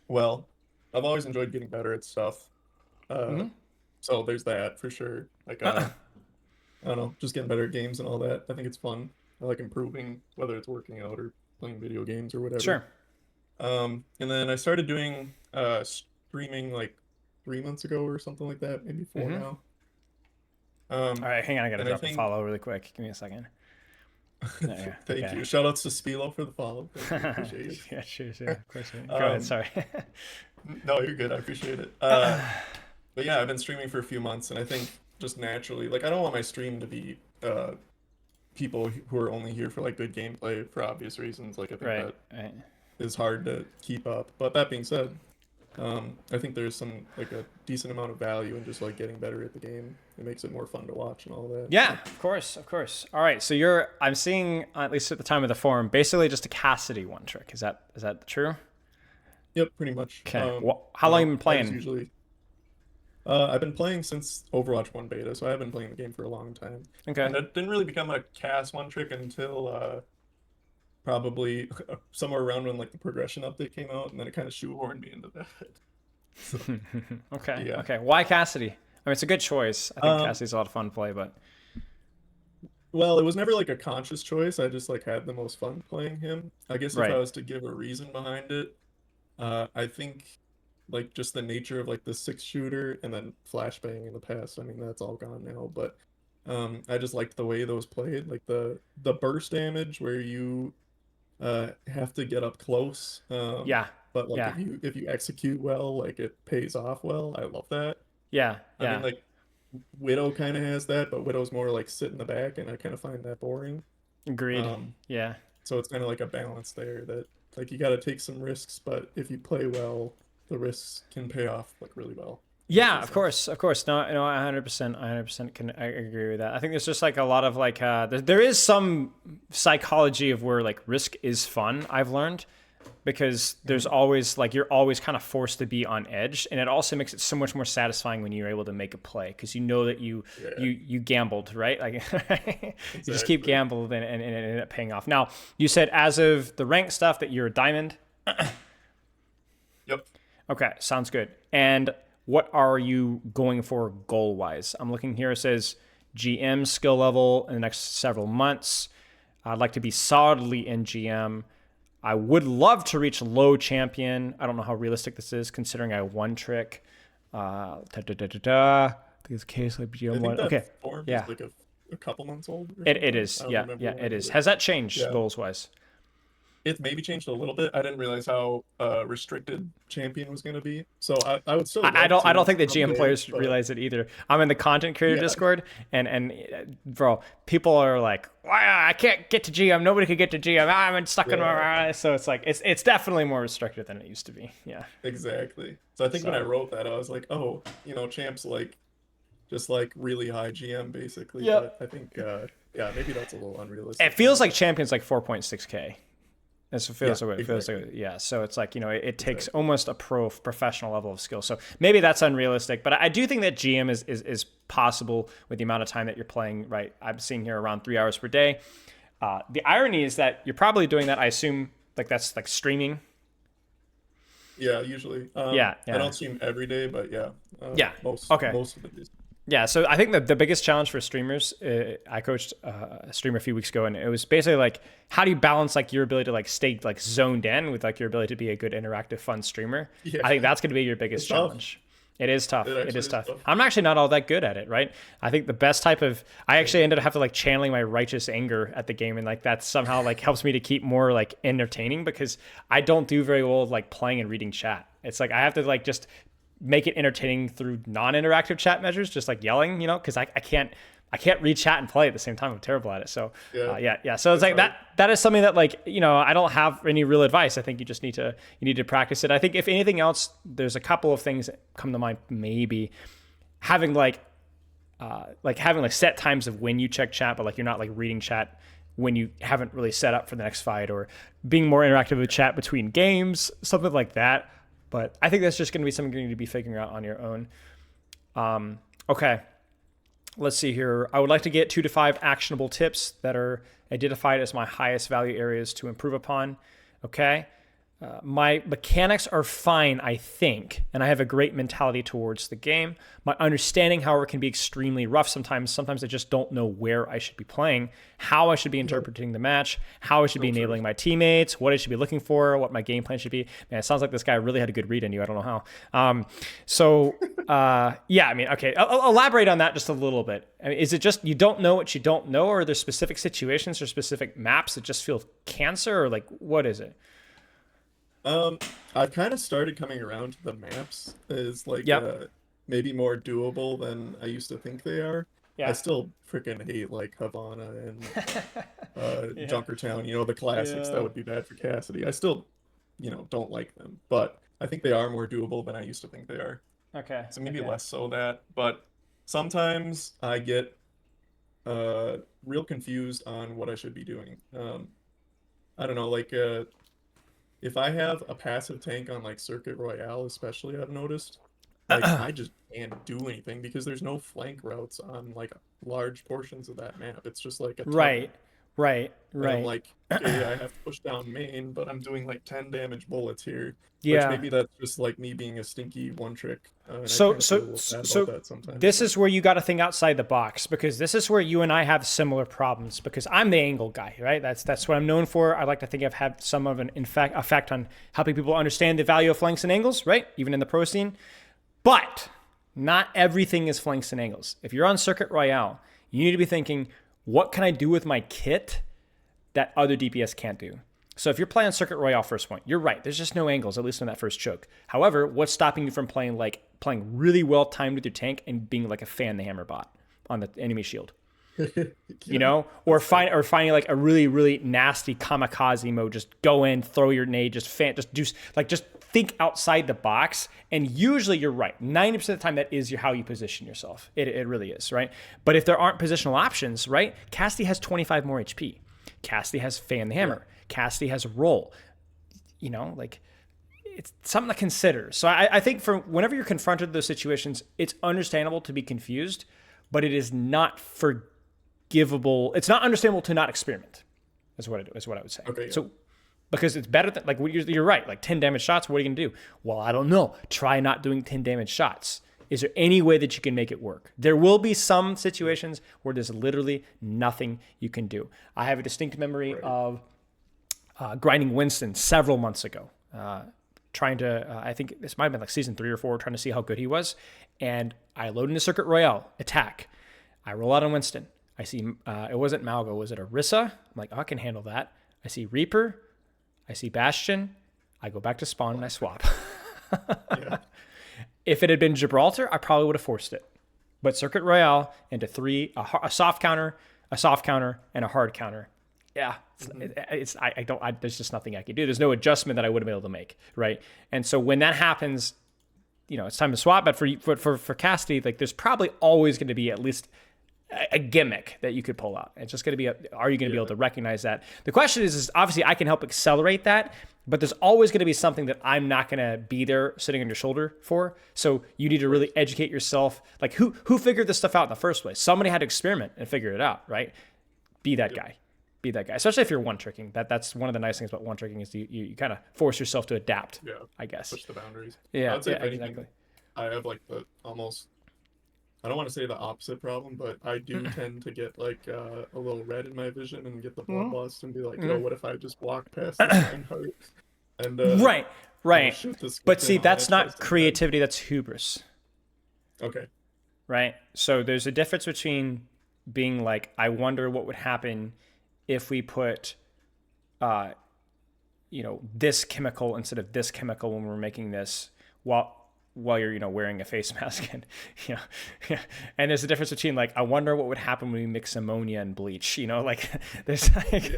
Well, I've always enjoyed getting better at stuff. Uh, Hmm. so there's that for sure. Like, I don't know, just getting better at games and all that. I think it's fun. I like improving, whether it's working out or playing video games or whatever. Sure. And then I started doing streaming like 3 months ago or something like that, maybe four Hmm. now. All Um, right, hang on. I got to and I drop a think follow really quick. Give me a second. There you go. thank Okay. you. Shout outs to Spilo for the follow. Thank you. Appreciate Yeah, sure, sure. it. Of course. Go ahead. Um, Sorry. no, you're good. I appreciate it. But yeah, I've been streaming for a few months, and I think just naturally, like I don't want my stream to be people who are only here for like good gameplay for obvious reasons. Like I think Right. that Right. is hard to keep up. But that being said, I think there's like a decent amount of value in just like getting better at the game. It makes it more fun to watch and all that. Yeah, So of course, of course. All right, so you're I'm seeing at least at the time of the forum, basically just a Cassidy one trick. Is that true? yep, pretty much. Okay. How long you been I just playing? usually I've been playing since Overwatch 1 beta, so I've been playing the game for a long time. Okay. And it didn't really become a Cass one trick until probably somewhere around when like the progression update came out, and then it kind of shoehorned me into that. So Okay. yeah. Okay. Why Cassidy? I mean, it's a good choice. I think Um, Cassidy's a lot of fun to play, but well, it was never like a conscious choice. I just like had the most fun playing him. I guess if I right. was to give a reason behind it, I think like just the nature of like the six shooter and then flashbang in the past. I mean, that's all gone now, but I just liked the way those played, like the burst damage where you have to get up close. Yeah. But like Yeah. if you execute well, like it pays off well. I love that. Yeah. I mean, Yeah. like Widow kind of has that, but Widow's more like sit in the back, and I kind of find that boring. Agreed. Um, Yeah. so it's kind of like a balance there that like you got to take some risks, but if you play well, the risks can pay off like really well in a Yeah, of sense. course, of course. No, no, 100%, 100% can I agree with that. I think there's just like a lot of like there is some psychology of where like risk is fun. I've learned because there's Mhm. always like you're always kind of forced to be on edge, and it also makes it so much more satisfying when you're able to make a play because you know that you Yeah, you gambled, right? Like you just keep exactly. gambled and it ended up paying off. Now you said as of the rank stuff that you're a diamond. Yep. Okay, sounds good. And what are you going for goal wise? I'm looking here. It says GM skill level in the next several months. I'd like to be solidly in GM. I would love to reach low champion. I don't know how realistic this is considering I have one trick. Da, da, da, da, da. I think it's case like I GM think one. that Okay. form is Yeah. like a couple months old or It something. is. I don't Yeah. remember Yeah, it when, is. but Has that changed yeah. goals wise? It's maybe changed a little bit. I didn't realize how restricted champion was going to be. So I would still I love don't I don't to think the GM someday, players but realize it either. I'm in the content creator yeah, Discord and bro, people are like, why I can't get to GM. Nobody could get to GM. I'm stuck in yeah, my so it's like it's definitely more restricted than it used to be. Yeah. exactly. So I think when I So wrote that, I was like, oh, champs like just like really high GM basically. But yep. I think yeah, maybe that's a little It unrealistic feels now. like champions like 4.6k. That's what Yeah, feels like. It feels exactly, like yeah. So it's like it takes exactly. almost a professional level of skill. So maybe that's unrealistic, but I do think that GM is possible with the amount of time that you're playing. Right, I'm seeing here around 3 hours per day. The irony is that you're probably doing that. I assume like that's like streaming. Yeah, usually. Yeah, I yeah, don't stream every day, but yeah, yeah. most Okay. most of it is. Yeah, so I think that the biggest challenge for streamers, I coached a streamer a few weeks ago, and it was basically like, how do you balance like your ability to like stay like zoned in with like your ability to be a good interactive, fun streamer? Yeah, I think that's going to be your biggest it's tough. challenge. It is It tough. It actually is is tough. tough. I'm actually not all that good at it, right? I think the best type of I actually ended up having to like channeling my righteous anger at the game, and like that somehow like helps me to keep more like entertaining because I don't do very well with, like playing and reading chat. It's like I have to like just make it entertaining through non-interactive chat measures, just like yelling, because I can't read chat and play at the same time. I'm terrible at it. So Yeah, yeah. So it's it's like hard. that is something that like I don't have any real advice. I think you just need to practice it. I think if anything else, there's a couple of things that come to mind. Maybe having having like set times of when you check chat, but like you're not like reading chat when you haven't really set up for the next fight, or being more interactive with chat between games, something like that. But I think that's just going to be something you need to be figuring out on your own. Okay, let's see here. I would like to get 2 to 5 actionable tips that are identified as my highest value areas to improve upon. Okay. my mechanics are fine, I think, and I have a great mentality towards the game. My understanding, however, can be extremely rough sometimes. Sometimes I just don't know where I should be playing, how I should be interpreting the match, how I should be enabling my teammates, what I should be looking for, what my game plan should be. Man, it sounds like this guy really had a good read on you. I don't know how. Yeah, I mean, okay, I'll elaborate on that just a little bit. I mean, is it just you don't know what you don't know, or are there specific situations or specific maps that just feel cancer, or like what is it? Um, I've kind of started coming around to the maps as like Yep. maybe more doable than I used to think they are. I Yeah. still freaking hate like Havana and Yeah. Junkertown, you know, the classics that Yeah. would be bad for Cassidy. I still, don't like them, but I think they are more doable than I used to think they are. Okay. So maybe Okay. less so that, but sometimes I get real confused on what I should be doing. I don't know, like if I have a passive tank on like Circuit Royale, especially, I've noticed, like I just can't do anything because there's no flank routes on like large portions of that map. It's just like a tunnel. Right. Right. And I'm Right. like, okay, I have to push down main, but I'm doing like 10 damage bullets here, which Yeah. maybe that's just like me being a stinky one trick. And I So kind of feel so a little bad about so that sometimes, this but is where you got to think outside the box, because this is where you and I have similar problems, because I'm the angle guy, right? That's what I'm known for. I like to think I've had some of an effect on helping people understand the value of flanks and angles, right? Even in the pro scene. But not everything is flanks and angles. If you're on Circuit Royale, you need to be thinking, what can I do with my kit that other DPS can't do? So if you're playing Circuit Royale first point, you're right. There's just no angles, at least in that first choke. However, what's stopping you from playing really well timed with your tank and being like a fan the hammer bot on the enemy shield? You yeah, know, or that's fair. finding like a really really nasty kamikaze mode. Just go in, throw your nade, just think outside the box. And usually you're right. 90% of the time that is how you position yourself. It really is, right? But if there aren't positional options, right? Cassidy has 25 more HP. Cassidy has fan the Yeah. hammer. Cassidy has roll. You know, like it's something to consider. So I think for whenever you're confronted with those situations, it's understandable to be confused, but it is not forgivable. It's not understandable to not experiment. Is what I would say. Okay, yeah. So because it's better than like you're right. Like 10 damage shots. What are you gonna do? Well, I don't know. Try not doing 10 damage shots. Is there any way that you can make it work? There will be some situations where there's literally nothing you can do. I have a distinct memory Right. of grinding Winston several months ago. Trying to, I think this might have been like season 3 or 4, trying to see how good he was. And I load into Circuit Royale, attack. I roll out on Winston. I see, it wasn't Malgo, was it Orisa? I'm like, oh, I can handle that. I see Reaper. I see Bastion. I go back to spawn and I swap. Yeah. If it had been Gibraltar, I probably would have forced it. But Circuit Royale into three, a soft counter, and a hard counter. Yeah, there's just nothing I can do. There's no adjustment that I would have been able to make, right? And so when that happens, it's time to swap. But for Cassidy, like there's probably always going to be at least a gimmick that you could pull out. It's just going to be, are you going to be able to recognize that? The question is obviously I can help accelerate that, but there's always going to be something that I'm not going to be there sitting on your shoulder for. So you need to really educate yourself. Like who figured this stuff out in the first place? Somebody had to experiment and figure it out, right? Be that guy. Be that guy. Especially if you're one tricking. That's one of the nice things about one tricking is you kind of force yourself to adapt, Yeah. I guess. Push the boundaries. I Yeah, would say yeah, if anything, exactly. I have like the almost I don't want to say the opposite problem, but I do tend to get like a little red in my vision and get the bloodlust and be like, yo, what if I just walk past this Reinhardt and Right, right. shoot this But within see, on that's that guy's not head? creativity, that's hubris, Okay. right? So there's a difference between being like, I wonder what would happen if we put this chemical instead of this chemical when we're making this, while you're wearing a face mask. And and there's a difference between like, I wonder what would happen when we mix ammonia and bleach, like there's like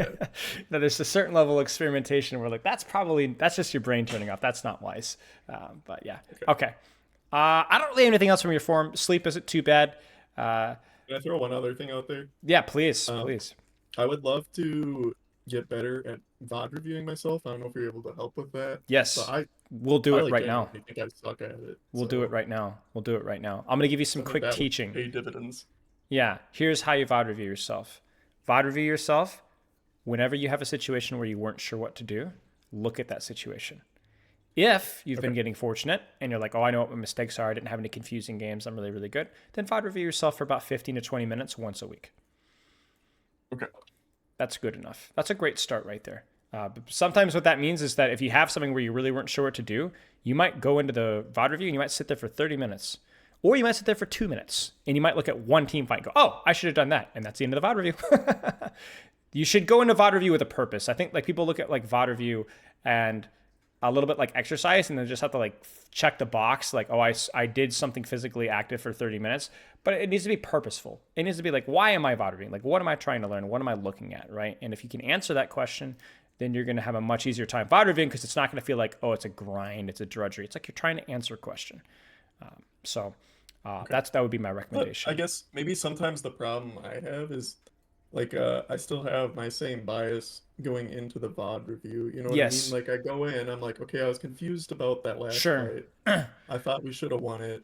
there's a certain level of experimentation where like that's just your brain turning off. That's not wise. But yeah. Okay. I don't really have anything else from your forum. Sleep isn't too bad. Can I throw one other thing out there? Yeah, please, Um, please. I would love to get better at VOD reviewing myself. I don't know if you're able to help with that, but Yes, we'll do I it really right now. genuinely think I suck at it. We'll do it So right now. We'll do it right now. I'm going to give you some I think quick that would teaching. pay dividends. Yeah, here's how you VOD review yourself. VOD review yourself whenever you have a situation where you weren't sure what to do. look at that situation. If you've been Okay. getting fortunate and you're like, oh, I know what my mistakes are, I didn't have any confusing games, I'm really, really good, then VOD review yourself for about 15 to 20 minutes once a week. Okay. That's good enough. That's a great start right there. But sometimes what that means is that if you have something where you really weren't sure what to do, you might go into the VOD review and you might sit there for 30 minutes. Or you might sit there for 2 minutes and you might look at one team fight and go, oh, I should have done that. And that's the end of the VOD review. You should go into VOD review with a purpose. I think like people look at like VOD review and a little bit like exercise and then just have to like check the box like, oh, I did something physically active for 30 minutes, but it needs to be purposeful. It needs to be like, why am I VOD reviewing? Like, what am I trying to learn? What am I looking at, right? And if you can answer that question, then you're going to have a much easier time VOD reviewing because it's not going to feel like, oh, it's a grind, it's a drudgery. It's like you're trying to answer a question. So Okay. that would be my But I recommendation. guess maybe sometimes the problem I have is like I still have my same bias going into the VOD review. You know what I mean? Yes, Like I go in, I'm like, okay, I was confused about that last sure. fight. I thought we should have won it.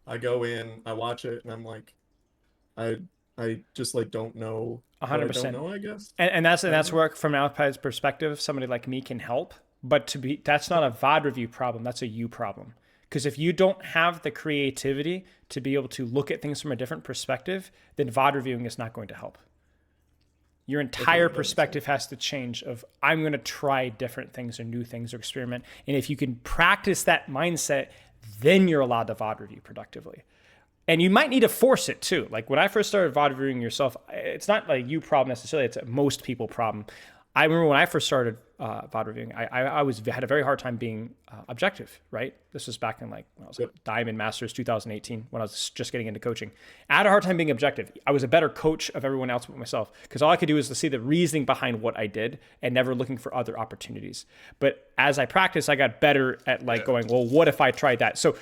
I go in, I watch it, and I'm like, I I just like don't know what I don't 100%. know, I guess. And I don't that's know. where from an outside perspective, somebody like me can help. But to be that's not a VOD review problem. That's a you problem. Because if you don't have the creativity to be able to look at things from a different perspective, then VOD reviewing is not going to help. Your Okay, entire yeah, that makes sense. perspective has to change of I'm going to try different things or new things or experiment. And if you can practice that mindset, then you're allowed to VOD review productively. And you might need to force it too. Like when I first started VOD reviewing yourself, it's not like you problem necessarily. It's a most people problem. I remember when I first started VOD reviewing, I was had a very hard time being objective. Right, this was back in like when I was like Yep. Diamond Masters 2018 when I was just getting into coaching. I had a hard time being objective. I was a better coach of everyone else but myself because all I could do is to see the reasoning behind what I did and never looking for other opportunities. But as I practiced, I got better at like Yeah. going, well, what if I tried that? So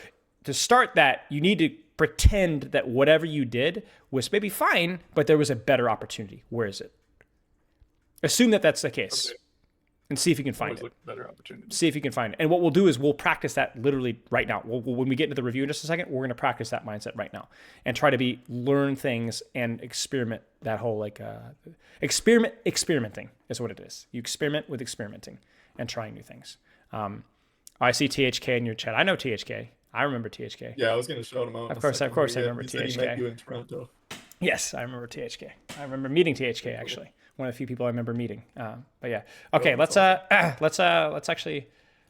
to start that, you need to pretend that whatever you did was maybe fine, but there was a better opportunity. Where is it? Assume that that's the case Okay. and see if you can find Always it. look for better opportunities. See if you can find it. And what we'll do is we'll practice that literally right now. When we get into the review in just a second, we're going to practice that mindset right now and try to learn things and experiment that whole like experimenting is what it is. You experiment with experimenting and trying new things. I see THK in your chat. I know THK. I remember THK. Yeah, I was gonna shout him out in Of a course, second here. I Yeah, remember he said he met THK. you in Toronto. Yes, I remember THK. I remember meeting THK Pretty cool. actually. One of the few people I remember meeting. But yeah, Oh, okay. that's awesome.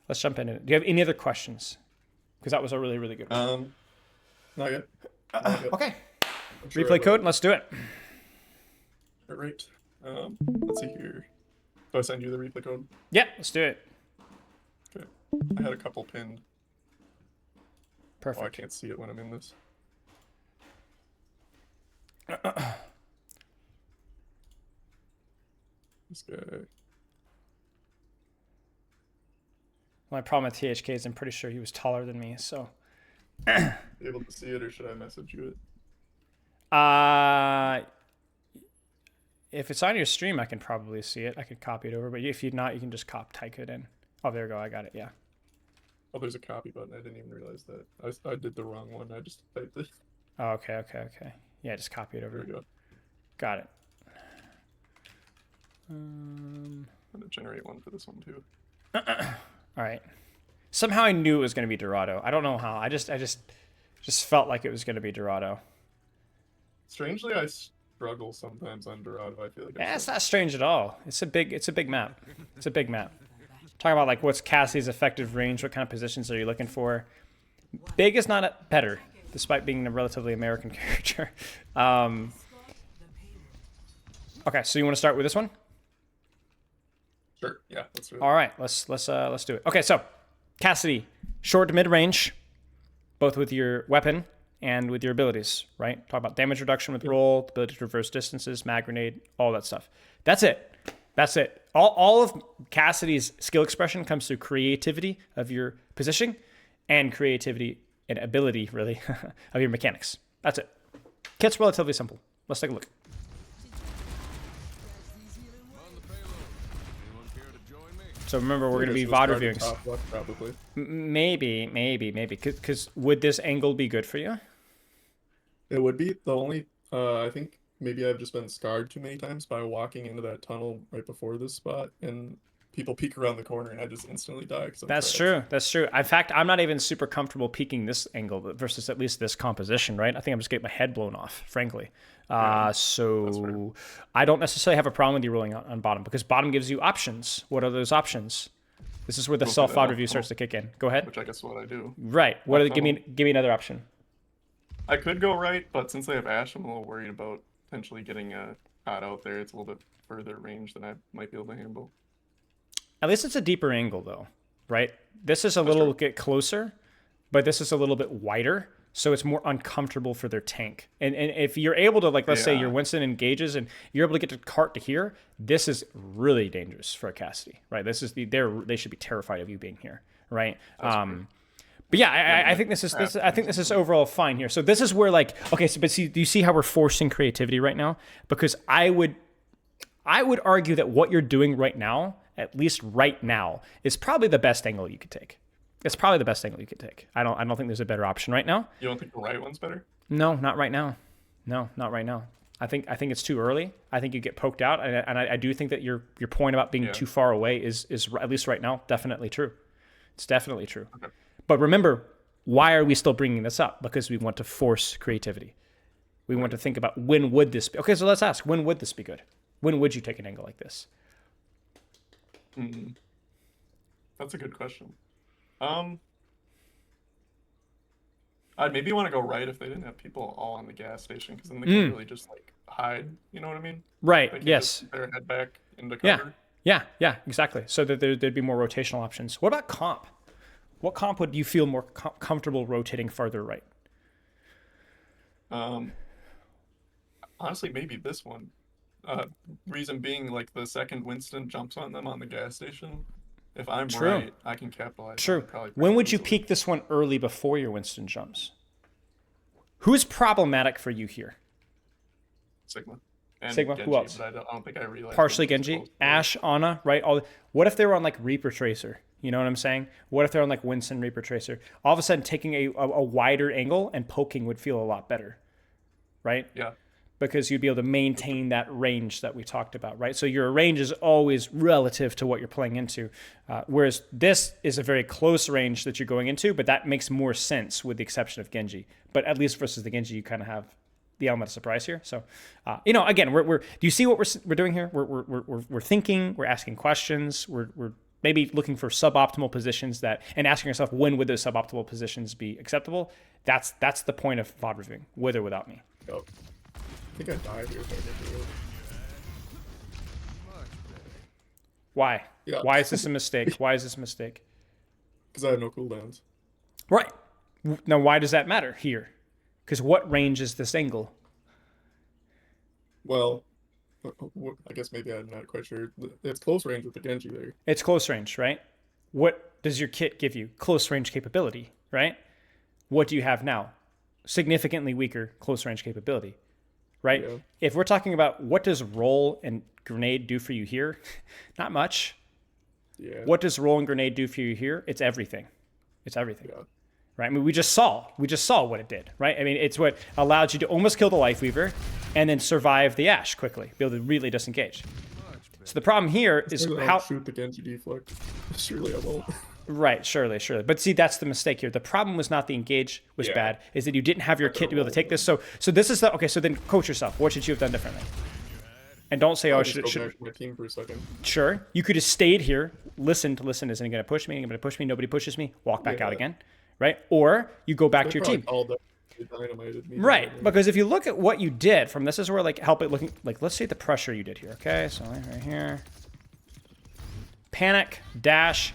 Let's jump in. Do you have any other questions? Because that was a really really good one. Um, Not yet. Not yet. Okay, I'm sure I replay will. code. Let's do it. All right. Let's see here. Do I send you the replay code? Yeah, let's do it. Okay. I had a couple pinned. Oh, I Perfect. can't see it when I'm in this. This guy. My problem with THK is I'm pretty sure he was taller than me. So, Able to see it, or should I message you it? uh, if it's on your stream, I can probably see it. I could copy it over. But if you're not, you can just type it in. Oh, there we go. I got it. Yeah. Oh, there's a copy button. I didn't even realize that. I did the wrong one. I just typed it. Oh, okay. Yeah, just copy it There over. we go. Got it. I'm gonna generate one for this one too. All right. Somehow I knew it was going to be Dorado. I don't know how. I just felt like it was going to be Dorado. Strangely, I struggle sometimes on Dorado. I feel like Yeah, I it's struggle. not strange at all. It's a big map. It's a big map. Talking about like what's Cassie's effective range, what kind of positions are you looking for? Big is not better, despite being a relatively American character. Okay, so you want to start with this one? Sure. Yeah. Let's do it. All right, let's do it. Okay, so Cassidy, short to mid range, both with your weapon and with your abilities, right? Talk about damage reduction with roll, the ability to reverse distances, mag grenade, all that stuff. That's it. That's it. All of Cassidy's skill expression comes through creativity of your positioning and creativity and ability, really, of your mechanics. That's it. Kit's relatively simple. Let's take a look. So remember, we're going to be VOD reviewing. Top left, probably. Maybe. Because would this angle be good for you? It would be the only. I think maybe I've just been scarred too many times by walking into that tunnel right before this spot and people peek around the corner and I just instantly die because I'm That's trapped. true. That's true. In fact, I'm not even super comfortable peeking this angle versus at least this composition, right? I think I'm just getting my head blown off, frankly. Yeah, that's fair. So I don't necessarily have a problem with you rolling on bottom because bottom gives you options. What are those options? This is where the Go for the self-VOD elf review starts tunnel, to kick in. Go ahead. which I guess what I do. Right. What Elf are the, tunnel. give me another option. I could go right, but since they have Ash, I'm a little worried about potentially getting a caught out there. It's a little bit further range than I might be able to handle. At least it's a deeper angle though, right? This is a That's little true. bit closer, but this is a little bit wider, so it's more uncomfortable for their tank. And if you're able to, like, let's say your Yeah, Winston engages and you're able to get the cart to here, this is really dangerous for a Cassidy, right? This is they should be terrified of you being here, right? that's true. But yeah, Yeah, I think I think this is overall fine here. So this is where, like, okay, so but see, do you see how we're forcing creativity right now? Because I would argue that what you're doing right now, at least right now, is probably the best angle you could take. It's probably the best angle you could take. I don't think there's a better option right now. You don't think the right one's better? No, not right now. No, not right now. I think it's too early. I think you get poked out, and I do think that your point about being Yeah. too far away is at least right now definitely true. It's definitely true. Okay. But remember, why are we still bringing this up? Because we want to force creativity. We want to think about when would this be. Okay, so let's ask, when would this be good? When would you take an angle like this? That's a good question. Um, I'd maybe want to go right if they didn't have people all on the gas station, because then they can't really just like hide. You know what I mean? Right. They can Yes. just put their head back into Yeah. cover. Yeah, exactly. So that there'd be more rotational options. What about comp? What comp would you feel more comfortable rotating farther right? Um, Honestly, maybe this one. Reason being, like the second Winston jumps on them on the gas station, if I'm True. right, I can capitalize on True. it probably When pretty would you easily. peek this one early before your Winston jumps? Who's problematic for you here? Sigma. And Sigma, Genji, who else? but I don't think I realized Partially Genji's Genji, close to it. Ash, Ana, right? What if they were on like Reaper Tracer? You know what I'm saying? What if they're on like Winston Reaper Tracer? All of a sudden, taking a wider angle and poking would feel a lot better, right? Yeah. Because you'd be able to maintain that range that we talked about, right? So your range is always relative to what you're playing into, whereas this is a very close range that you're going into, but that makes more sense with the exception of Genji. But at least versus the Genji, you kind of have the element of surprise here. So, again, we're do you see what we're doing here? We're thinking, we're asking questions, we're maybe looking for suboptimal positions and asking yourself, when would those suboptimal positions be acceptable? That's the point of VOD reviewing, with or without me. Yep. I think I died here if I didn't do it. Why? Yeah. Why is this a mistake? Why is this a mistake? Because I have no cooldowns. Right. Now, why does that matter here? Because what range is this angle? Well, I guess maybe I'm not quite sure. It's close range with the Genji there. It's close range, right? What does your kit give you? Close range capability, right? What do you have now? Significantly weaker close range capability, right? Yeah. If we're talking about what does roll and grenade do for you here, not much. Yeah. What does roll and grenade do for you here? It's everything. It's everything. Yeah. Right? I mean, we just saw what it did, right? I mean, it's what allowed you to almost kill the Life Weaver and then survive the Ash quickly, be able to really disengage. So the problem here is Maybe I'll how. shoot the Genji deflect. Surely I won't. Right, surely. But see, that's the mistake here. The problem was not the engage was Yeah. bad, is that you didn't have your kit to be able to take this. So this is okay. So then coach yourself. What should you have done differently? And don't say, I'll oh, just should go back to my team for a second. sure. You could have stayed here, listened. Isn't he going to push me? Going to push me? Nobody pushes me. Walk back out Yeah. again, right? Or you go back They to your probably team. all dynamited me. Right, because if you look at what you did from this is where like help it looking like let's see the pressure you did here. Okay, so right here, panic, dash,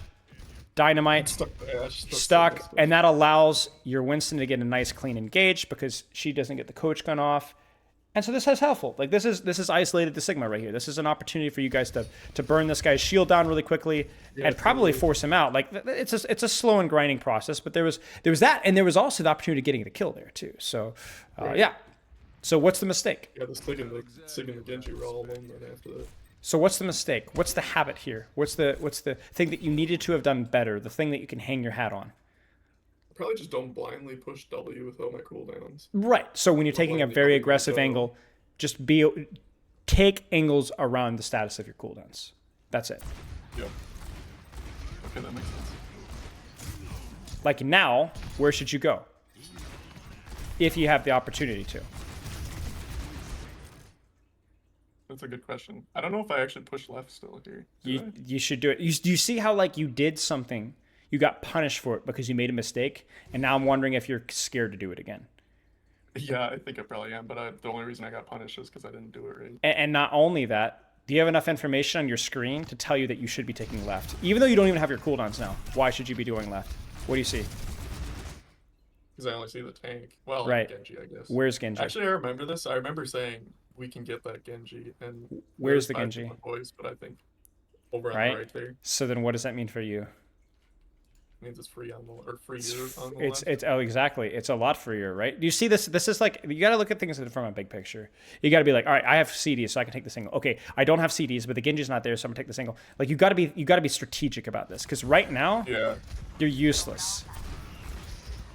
dynamite, Stuck to Ash. stuck, and that allows your Winston to get a nice clean engage because she doesn't get the coach gun off. And so this is helpful. Like this is isolated the Sigma right here. This is an opportunity for you guys to burn this guy's shield down really quickly and probably force him out. Like it's a slow and grinding process, but there was that, and there was also the opportunity of getting the kill there too. So yeah. So what's the mistake? Yeah, the Sig and the Genji were all alone then after that. So what's the mistake? What's the habit here? What's the thing that you needed to have done better? The thing that you can hang your hat on? Probably just don't blindly push W with all my cooldowns. Right. So when you're taking a very aggressive angle, just take angles around the status of your cooldowns. That's it. Yep. Okay, that makes sense. Like now, where should you go? If you have the opportunity to. That's a good question. I don't know if I actually push left still here. You should do it. Do you see how like you did something, you got punished for it because you made a mistake, and now I'm wondering if you're scared to do it again. Yeah, I think I probably am, but the only reason I got punished is because I didn't do it right. And not only that, do you have enough information on your screen to tell you that you should be taking left, even though you don't even have your cooldowns now? Why should you be doing left? What do you see? Because I only see the tank. Well, and Right. Genji, I guess. Where's Genji? Actually, I remember this. I remember saying we can get that Genji, and Where's there's the 5 Genji? different boys, but I think over on the Right. right there So then, what does that mean for you? means it's free on the or freer on the It's left. oh exactly. It's a lot freer, right? Do you see this? This is like you got to look at things from a big picture. You got to be like, all right, I have CDs, so I can take the single. Okay, I don't have CDs, but the Genji's not there, so I'm gonna take the single. Like you got to be strategic about this because right now Yeah. you're useless.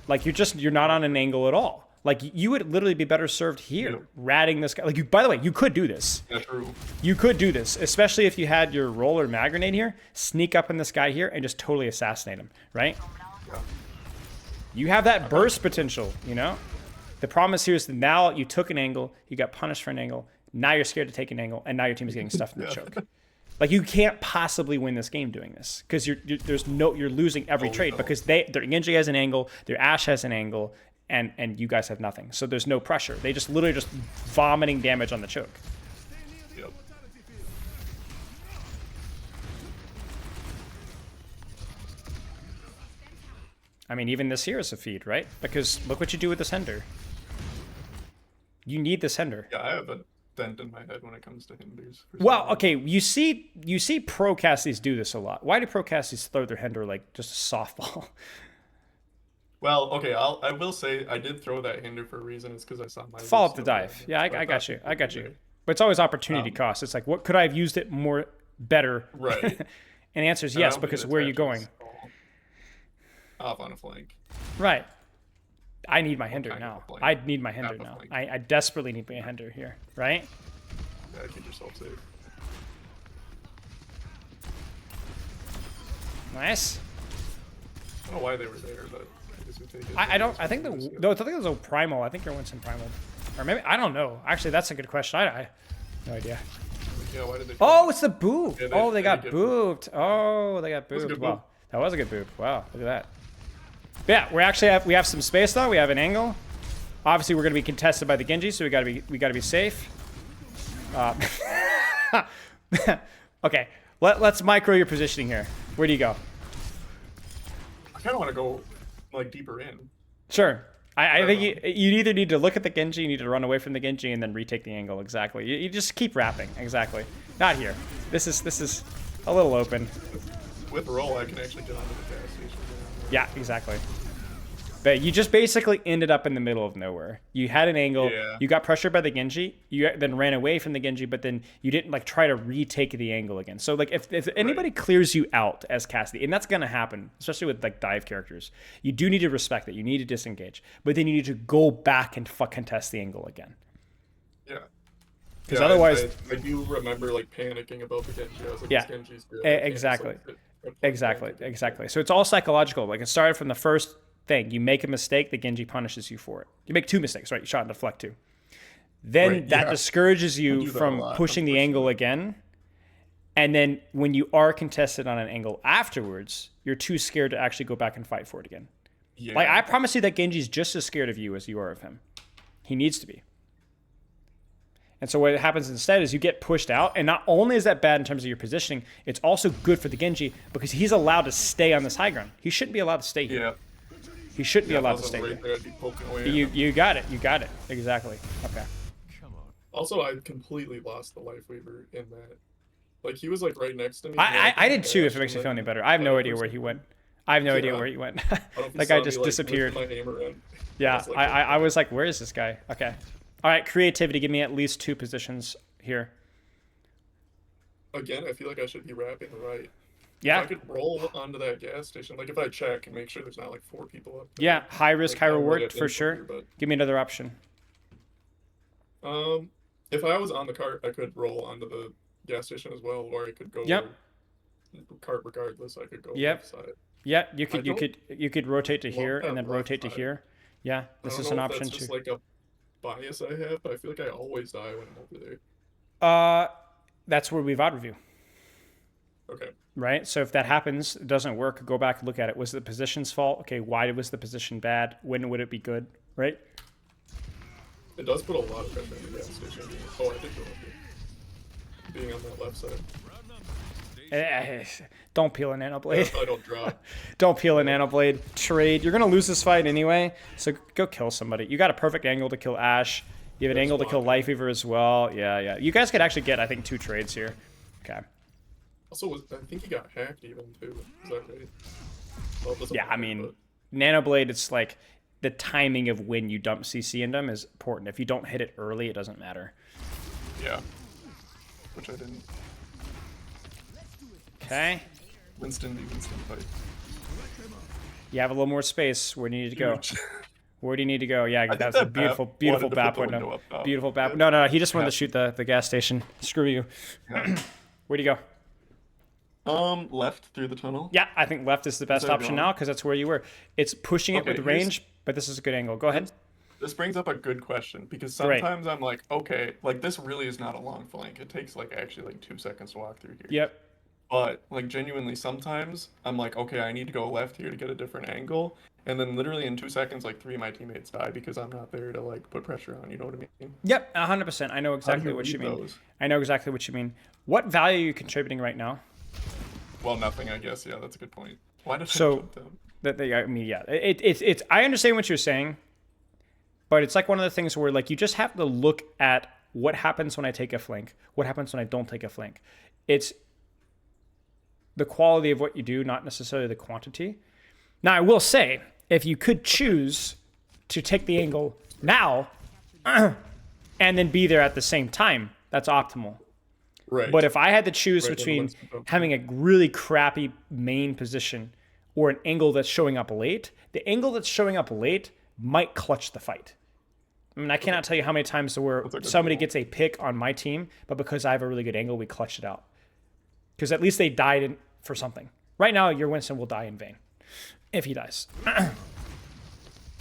Like you're not on an angle at all. Like you would literally be better served here, Yep. ratting this guy. Like you, by the way, you could do this. Yeah, true. You could do this, especially if you had your roller mag grenade here, sneak up in this guy here and just totally assassinate him, right? Yeah. You have that burst potential, you know? The problem is here is that now you took an angle, you got punished for an angle, now you're scared to take an angle, and now your team is getting stuffed in the choke. Like you can't possibly win this game doing this because you're losing every trade no. because their Genji has an angle, their Ashe has an angle, and you guys have nothing. So there's no pressure. They just literally just vomiting damage on the choke. Yep. I mean, even this here is a feed, right? Because look what you do with the sender. You need the sender. Yeah, I have a dent in my head when it comes to hinders. Well, okay, you see pro Cassidy's do this a lot. Why do pro Cassidy's throw their hinder like just a softball? Well, okay, I will say I did throw that hinder for a reason. It's because I saw my Follow up the dive. Yeah, I got you. I got you. But it's always opportunity cost. It's like, what could I have used it more better? Right. And the answer is yes, because where are you going? Off on a flank. Right. I need my hinder kind of now. a flank? I need my hinder Half a now. flank. I desperately need my hinder here, right? Yeah, keep yourself safe. Nice. I don't know why they were there, but I guess we take it. I don't. I think no. I think it was a primal. I think your Winston primal, or maybe I don't know. Actually, that's a good question. I no idea. Yeah, why did they? Oh, it's the boob. Yeah, Oh, they got get booped. Oh, they got was a booped. good Wow, boop. that was a good boop. Wow, look at that. But yeah, we have some space though. We have an angle. Obviously, we're gonna be contested by the Genji, so we gotta be safe. Okay, let's micro your positioning here. Where do you go? I kind of want to go like deeper in. Sure. I think you either need to look at the Genji, you need to run away from the Genji, and then retake the angle. Exactly. You just keep wrapping. Exactly. Not here. This is a little open. With roll, I can actually get onto the gas station. Yeah, exactly. But you just basically ended up in the middle of nowhere. You had an angle. Yeah. You got pressured by the Genji. You then ran away from the Genji, but then you didn't like try to retake the angle again. So like if anybody clears you out as Cassidy, and that's gonna happen, especially with like dive characters, you do need to respect it. You need to disengage, but then you need to go back and contest the angle again. Yeah. Because Yeah, otherwise, I do remember like panicking about the Genji. I was like, Yeah. this Genji's good. Exactly. Exactly. So it's all psychological. Like it started from the first thing. You make a mistake, the Genji punishes you for it. You make 2 mistakes, right? You shot and deflect 2. Then Right, that yeah. discourages I you do that a from lot, pushing the angle again. And then when you are contested on an angle afterwards, you're too scared to actually go back and fight for it again. Yeah. Like I promise you that Genji's just as scared of you as you are of him. He needs to be. And so what happens instead is you get pushed out, and not only is that bad in terms of your positioning, it's also good for the Genji because he's allowed to stay on this high ground. He shouldn't be allowed to stay here. Yeah. He shouldn't be If I allowed to wasn't stay right here. there, I'd be poking away at You him. you got it. You got it. Exactly. Okay. Also, I completely lost the life weaver in that. Like he was like right next to me. I did too. If it makes you and feel any then better, I have no the idea where person- he went. I have no idea Yeah. where he went. I don't know if he That guy saw just me, like, disappeared. lifting my name around. Yeah, was like, I was like, where is this guy? Okay. All right, creativity. Give me at least 2 positions here. Again, I feel like I should be wrapping right. Yeah. If I could roll onto that gas station, like if I check and make sure there's not like 4 people up there. Yeah, high risk, Like, high I would reward have for been sure. here, but, Give me another option. if I was on the cart, I could roll onto the gas station as well, or I could go. Yep. cart regardless. I could go left Yep. side. Yeah, you I could you don't could you could rotate to love here and that then left rotate to side. here. Yeah, I this don't is know an if that's option too. just like a bias I have, but I feel like I always die when I'm over there. Uh, that's where we VOD review, Okay. right? So if that happens, it doesn't work, go back and look at it. Was it the position's fault? Okay, why was the position bad? When would it be good, right? It does put a lot of pressure on the gas station. Oh, I did go up here. Being on that left side. Don't peel a nano Yeah, blade. if I don't drop. Don't peel a Yeah. nano blade. Trade. You're gonna lose this fight anyway, so go kill somebody. You got a perfect angle to kill Ash. You have an There's angle to kill one. Life Weaver as well. Yeah, yeah. You guys could actually get, I think, 2 trades here. Okay. Also, I think he got hacked even too. Is that right? Well, it doesn't Yeah, I matter, mean, but Nano Blade, it's like the timing of when you dump CC into them is important. If you don't hit it early, it doesn't matter. yeah. Which I didn't. Okay. Winston fight. You have a little more space. Where do you need to go? Huge. Where do you need to go? Yeah, I think that's a that beautiful, Bap beautiful wanted to put BAP the window. window up top. Beautiful BAP. Yeah. No, he just wanted Yeah. to shoot the gas station. Screw you. Yeah. Where'd you go? Left through the tunnel. Yeah, I think left is the best that option wrong? now because that's where you were. It's pushing it Okay, with here's- range, but this is a good angle. Go ahead. This brings up a good question because Great. sometimes I'm like, okay, like this really is not a long flank. It takes like actually like 2 seconds to walk through here. Yep. But like genuinely, sometimes I'm like, okay, I need to go left here to get a different angle, and then literally in 2 seconds, like 3 of my teammates die because I'm not there to like put pressure on. You know what I mean? Yep, 100%. I know How do exactly you what you read mean. those? I know exactly what you mean. What value are you contributing right now? Well, nothing, I guess. Yeah, that's a good point. Why did I So- jump down? I mean, yeah, it's. I understand what you're saying, but it's like one of the things where like you just have to look at what happens when I take a flank, what happens when I don't take a flank. It's the quality of what you do, not necessarily the quantity. Now, I will say, if you could choose to take the angle now and then be there at the same time, that's optimal. Right. But if I had to choose Right, between otherwise you don't- having a really crappy main position or an angle that's showing up late, the angle that's showing up late might clutch the fight. I mean, I cannot tell you how many times where a good somebody call. gets a pick on my team, but because I have a really good angle, we clutched it out. Because at least they died for something. Right now, your Winston will die in vain if he dies.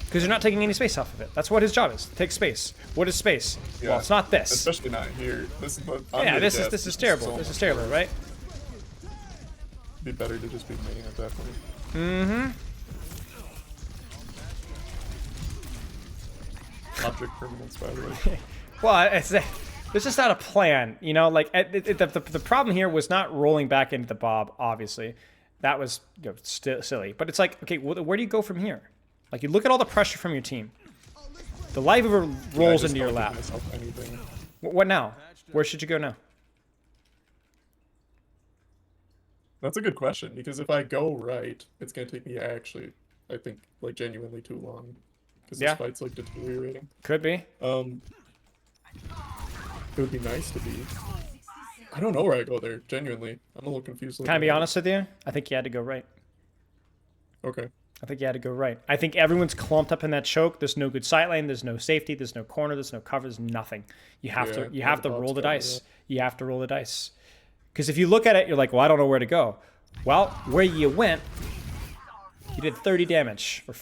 Because you're not taking any space off of it. That's what his job is, to take space. What is space? Yeah. Well, it's not this. Especially not here. This is the Yeah, under this the is gas, this is terrible. so This is much terrible, worse. right? Be better to just be main at that point. Object permanence, by the way. Well, it's just not a plan, you know. Like the problem here was not rolling back into the Bob. Obviously, that was still silly. But it's like, okay, where do you go from here? Like you look at all the pressure from your team. The life of it I rolls just into your don't give lap. myself anything. What now? Where should you go now? That's a good question because if I go right, it's gonna take me actually, I think, like genuinely too long. Because Yeah. this fight's like deteriorating. Could be. It would be nice to be. I don't know where I go there. Genuinely, I'm a little confused. Can I be honest with you? I think you had to go right. Okay. I think you had to go right. I think everyone's clumped up in that choke. There's no good sight lane. There's no safety. There's no corner. There's no cover. There's nothing. You have Yeah, to. You yeah, have the to roll Bob's the cover, dice. You have to roll the dice. Because if you look at it, you're like, well, I don't know where to go. Well, where you went, you did 30 damage, or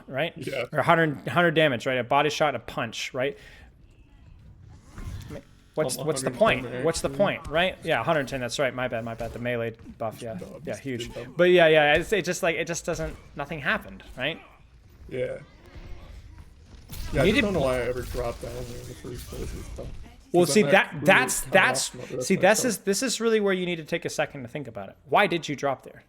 right? Yeah. Or 100 damage, right? A body shot and a punch, right? What's the 110 point? What's the actually. point, right? Yeah, 110. That's right. My bad. The melee buff. Yeah, Dumb. yeah, huge. Dumb. But yeah. It just doesn't. Nothing happened, right? Yeah. Yeah, I You just did- don't know why I ever dropped down there in the first place. It's tough. Well, 'Cause see then that's really cut off from the rest see of my this stuff. is really where you need to take a second to think about it. Why did you drop there?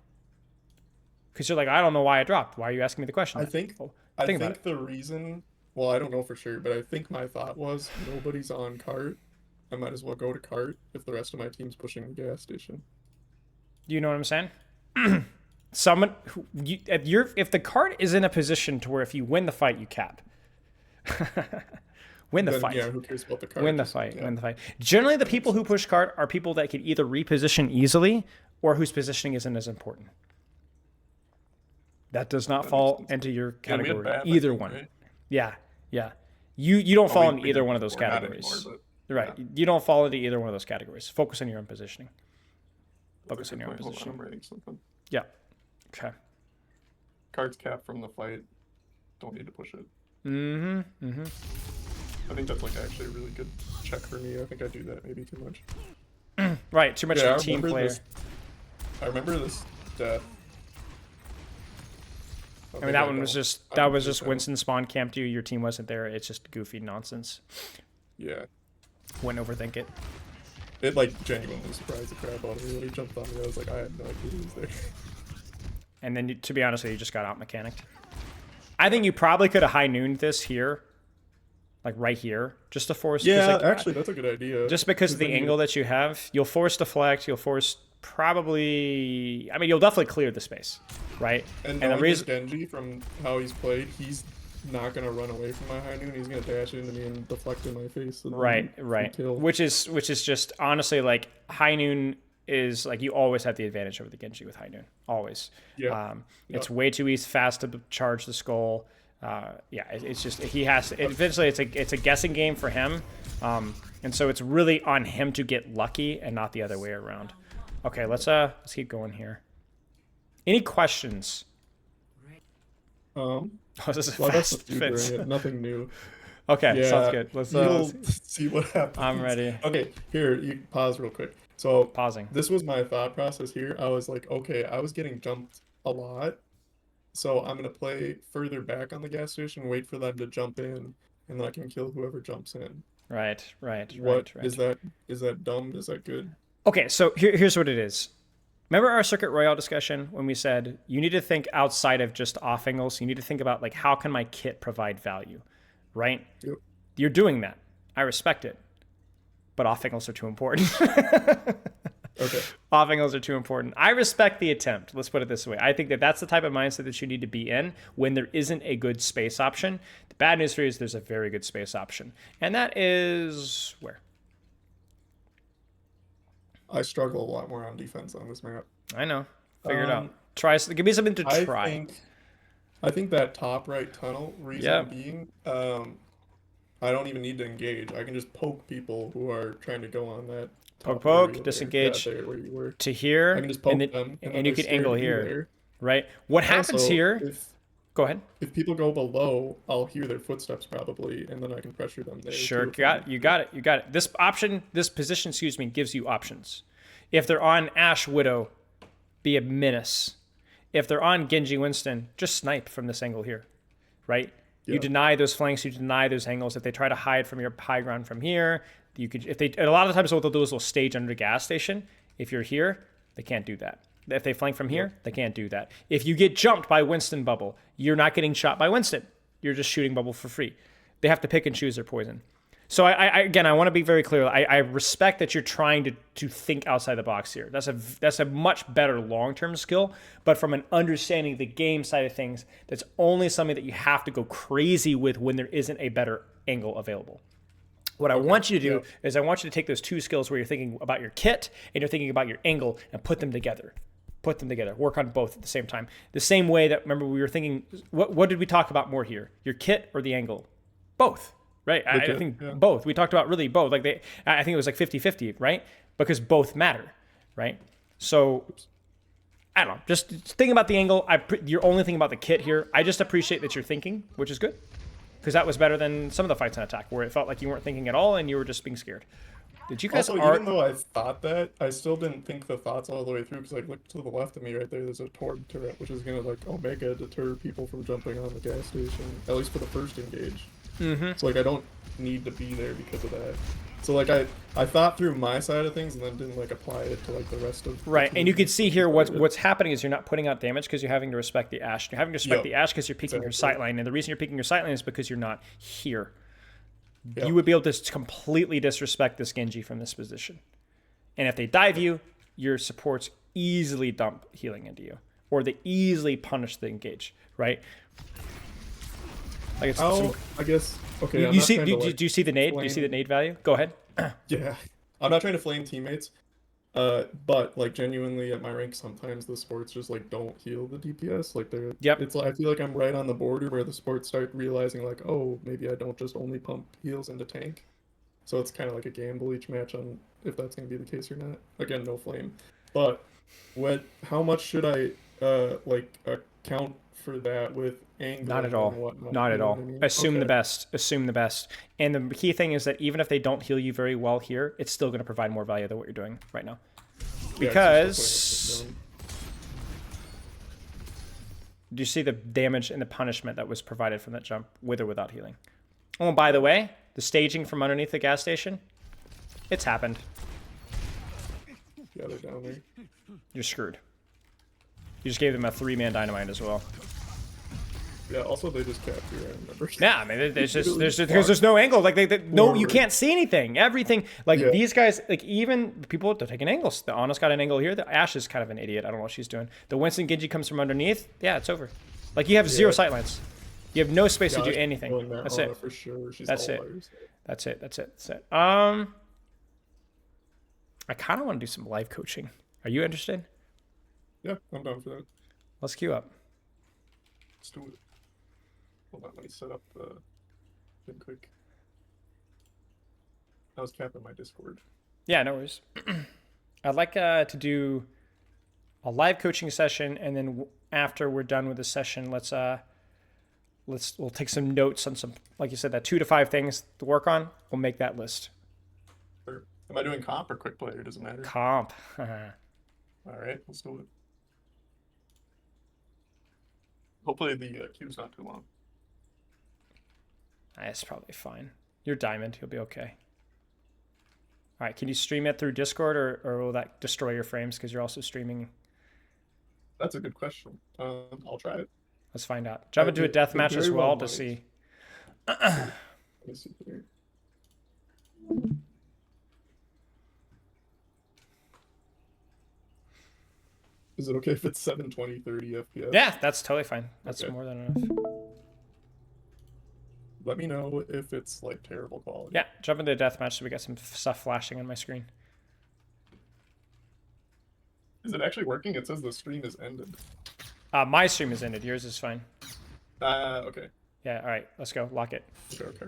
Because you're like, I don't know why I dropped. Why are you asking me the question? I think Well, I think think about it. the reason. Well, I don't know for sure, but I think my thought was nobody's on cart. I might as well go to cart if the rest of my team's pushing the gas station. You know what I'm saying? Someone who if the card is in a position to where if you win the fight, you cap. Win the Then, fight. yeah, who cares about the cart? Win the Just- fight. yeah. Win the fight. Generally, the people who push card are people that can either reposition easily or whose positioning isn't as important. That does not fall into your Yeah, we had category. Bab, I Either think, one. right? Yeah. You don't fall we- into we either didn't one of those before, not categories. anymore, Right. You don't fall into either one of those categories. Focus on your own positioning. That's a Focus on good your own point. Hold on, I'm positioning. writing something. Yeah. Okay. Cards cap from the fight. Don't need to push it. Mm-hmm. Mm-hmm. I think that's like actually a really good check for me. I think I do that maybe too much. Right. Too much Yeah, of a I team remember player. this. I remember this death. I I mean, think that I one was don't. just I that don't was think just so. Winston spawn camped you. Your team wasn't there. It's just goofy nonsense. Yeah. Wouldn't overthink it. It like genuinely surprised the crap out of me when he jumped on me. I was like, I had no idea he was there. And then, to be honest with you, you just got out mechanicked. I Yeah. think you probably could have high nooned this here, like right here, just to force, because Yeah, like actually, that's a good idea. just because of Because the then you angle get, that you have, you'll force deflect. You'll force probably. I mean, you'll definitely clear the space, right? and And the knowing this reason, Genji from how he's played, he's not gonna run away from my high noon. He's gonna dash into me and deflect in my face and right, then free right, kill. which is just honestly like high noon is like you always have the advantage over the Genji with high noon, always. Yeah. Yeah. It's way too easy, fast to charge the skull. Yeah, it's just he has to, eventually it's a guessing game for him, and so it's really on him to get lucky and not the other way around. Okay, let's keep going here. Any questions? Um, Oh, this is a well, that's the fast tutoring fence. it. Nothing new. Okay, sounds Yeah, good. Let's you'll see what I'm happens. ready. Okay, here, you pause real quick. So, Pausing. this was my thought process here. I was like, okay, I was getting jumped a lot, so I'm gonna play further back on the gas station, wait for them to jump in, and then I can kill whoever jumps in. Right, right, What right, right. is that dumb? Is that good? Okay, so here's what it is. Remember our circuit royale discussion when we said you need to think outside of just off angles. You need to think about like how can my kit provide value, right? Yep. You're doing that. I respect it, but off angles are too important. Okay. Off angles are too important. I respect the attempt. Let's put it this way. I think that that's the type of mindset that you need to be in when there isn't a good space option. The bad news for you is there's a very good space option, and that is where I struggle a lot more on defense on this map. I know. Figure it out. Um, Try. Give me something to I try. think I think that top right tunnel, reason Yeah. being, I don't even need to engage. I can just poke people who are trying to go on that Poke, top poke, area there. Yeah, disengage there where you were. to I here, can just and poke then them, and then you they're can scared angle to be here, there. right? What happens Also, here? Go ahead. if people go below, I'll hear their footsteps probably, and then I can pressure them there Sure, too if I need you to. got it, you got it. This option, this position, excuse me, gives you options. If they're on Ash Widow, be a menace. If they're on Genji Winston, just snipe from this angle here, right? You Yeah, deny those flanks, you deny those angles. If they try to hide from your high ground from here, you could. If they, and a lot of times what they'll do is they'll stage under the gas station. If you're here, they can't do that. If they flank from yep. here, they can't do that. If you get jumped by Winston Bubble, you're not getting shot by Winston. You're just shooting Bubble for free. They have to pick and choose their poison. So again, I want to be very clear. I respect that you're trying to think outside the box here. That's a much better long term skill. But from an understanding the game side of things, that's only something that you have to go crazy with when there isn't a better angle available. What I Okay. want you to Yeah. do is I want you to take those two skills where you're thinking about your kit and you're thinking about your angle and put them together. Put them together. Work on both at the same time. The same way that, remember, we were thinking, what did we talk about more here? Your kit or the angle? Both, right? I Okay. think Yeah. both. We talked about really both. I think it was like 50-50, right? Because both matter, right? So Oops. I don't know. Just think about the angle. You're only thinking about the kit here. I just appreciate that you're thinking, which is good. Because that was better than some of the fights on attack where it felt like you weren't thinking at all and you were just being scared. Did you guys Also, even though I thought that, I still didn't think the thoughts all the way through because I looked to the left of me right there. There's a Torb turret, which is gonna like Omega deter people from jumping on the gas station, at least for the first engage. So like I don't need to be there because of that. So like I thought through my side of things and then didn't like apply it to like the rest of the Right, and you team can see here side of it. what's happening is you're not putting out damage because you're having to respect the Ash. You're having to respect Yep, the Ash because you're picking your exactly. sightline, and the reason you're picking your sightline is because you're not here. You Yep. would be able to completely disrespect this Genji from this position. And if they dive you, your supports easily dump healing into you. Or they easily punish the engage, right? Like Oh, I guess okay. I'm you not see trying to like do you see the nade? Do you see the flame. nade value? Go ahead. Yeah, I'm not trying to flame teammates. But like genuinely at my rank, sometimes the sports just like don't heal the DPS. Like they're, Yep. it's like I feel like I'm right on the border where the sports start realizing like, oh, maybe I don't just only pump heals into tank. So it's kind of like a gamble each match on if that's gonna be the case or not. Again, no flame, but How much should I like account for that with Not at angling and all. whatnot? Not You at know what all. I mean? Assume the Okay. best. Assume the best. And the key thing is that even if they don't heal you very well here, it's still going to provide more value than what you're doing right now. Yeah, because you're still putting it Because down. do you see the damage and the punishment that was provided from that jump with or without healing? Oh, and by the Yeah. way, the staging from underneath the gas station, it's happened. Yeah, they're down there. You're screwed. You just gave them a 3-man dynamite as well. Yeah. Also, they just capped here. I remember. Yeah, I mean, there's just Really because there's no angle. Like no, you forward. can't see anything. Everything like Yeah. these guys, like even people, they're taking angles. The Ana's got an angle here. The Ash is kind of an idiot. I don't know what she's doing. The Winston Genji comes from underneath. Yeah, it's over. Like you have zero Yeah. sightlines. You have no space to do Gosh, anything. feeling that That's Ana it. for sure. She's That's all it. ours. That's it. That's it. That's it. I kind of want to do some live coaching. Are you interested? Yeah, I'm down for that. Let's queue up. Let's do it. Hold on, let me set up the thing quick. I was capping my Discord. Yeah, no worries. I'd like to do a live coaching session, and then after we're done with the session, we'll take some notes on some, like you said, that 2 to 5 things to work on. We'll make that list. Or am I doing comp or quick play? Or does it matter? Comp. All right, let's do it. Hopefully the queue's not too long. That's probably fine. You're diamond. You'll be okay. All right. Can you stream it through Discord, or will that destroy your frames because you're also streaming? That's a good question. I'll try it. Let's find out. Jump into a It deathmatch as very well to might. see. Let me see here. Is it okay if it's 720, 30 FPS? Yeah, that's totally fine. That's Okay. more than enough. Let me know if it's like terrible quality. Yeah, jump into the deathmatch so we got some stuff flashing on my screen. Is it actually working? It says the stream is ended. My stream is ended. Yours is fine. Okay. Yeah, all right. Let's go. Lock it. Okay.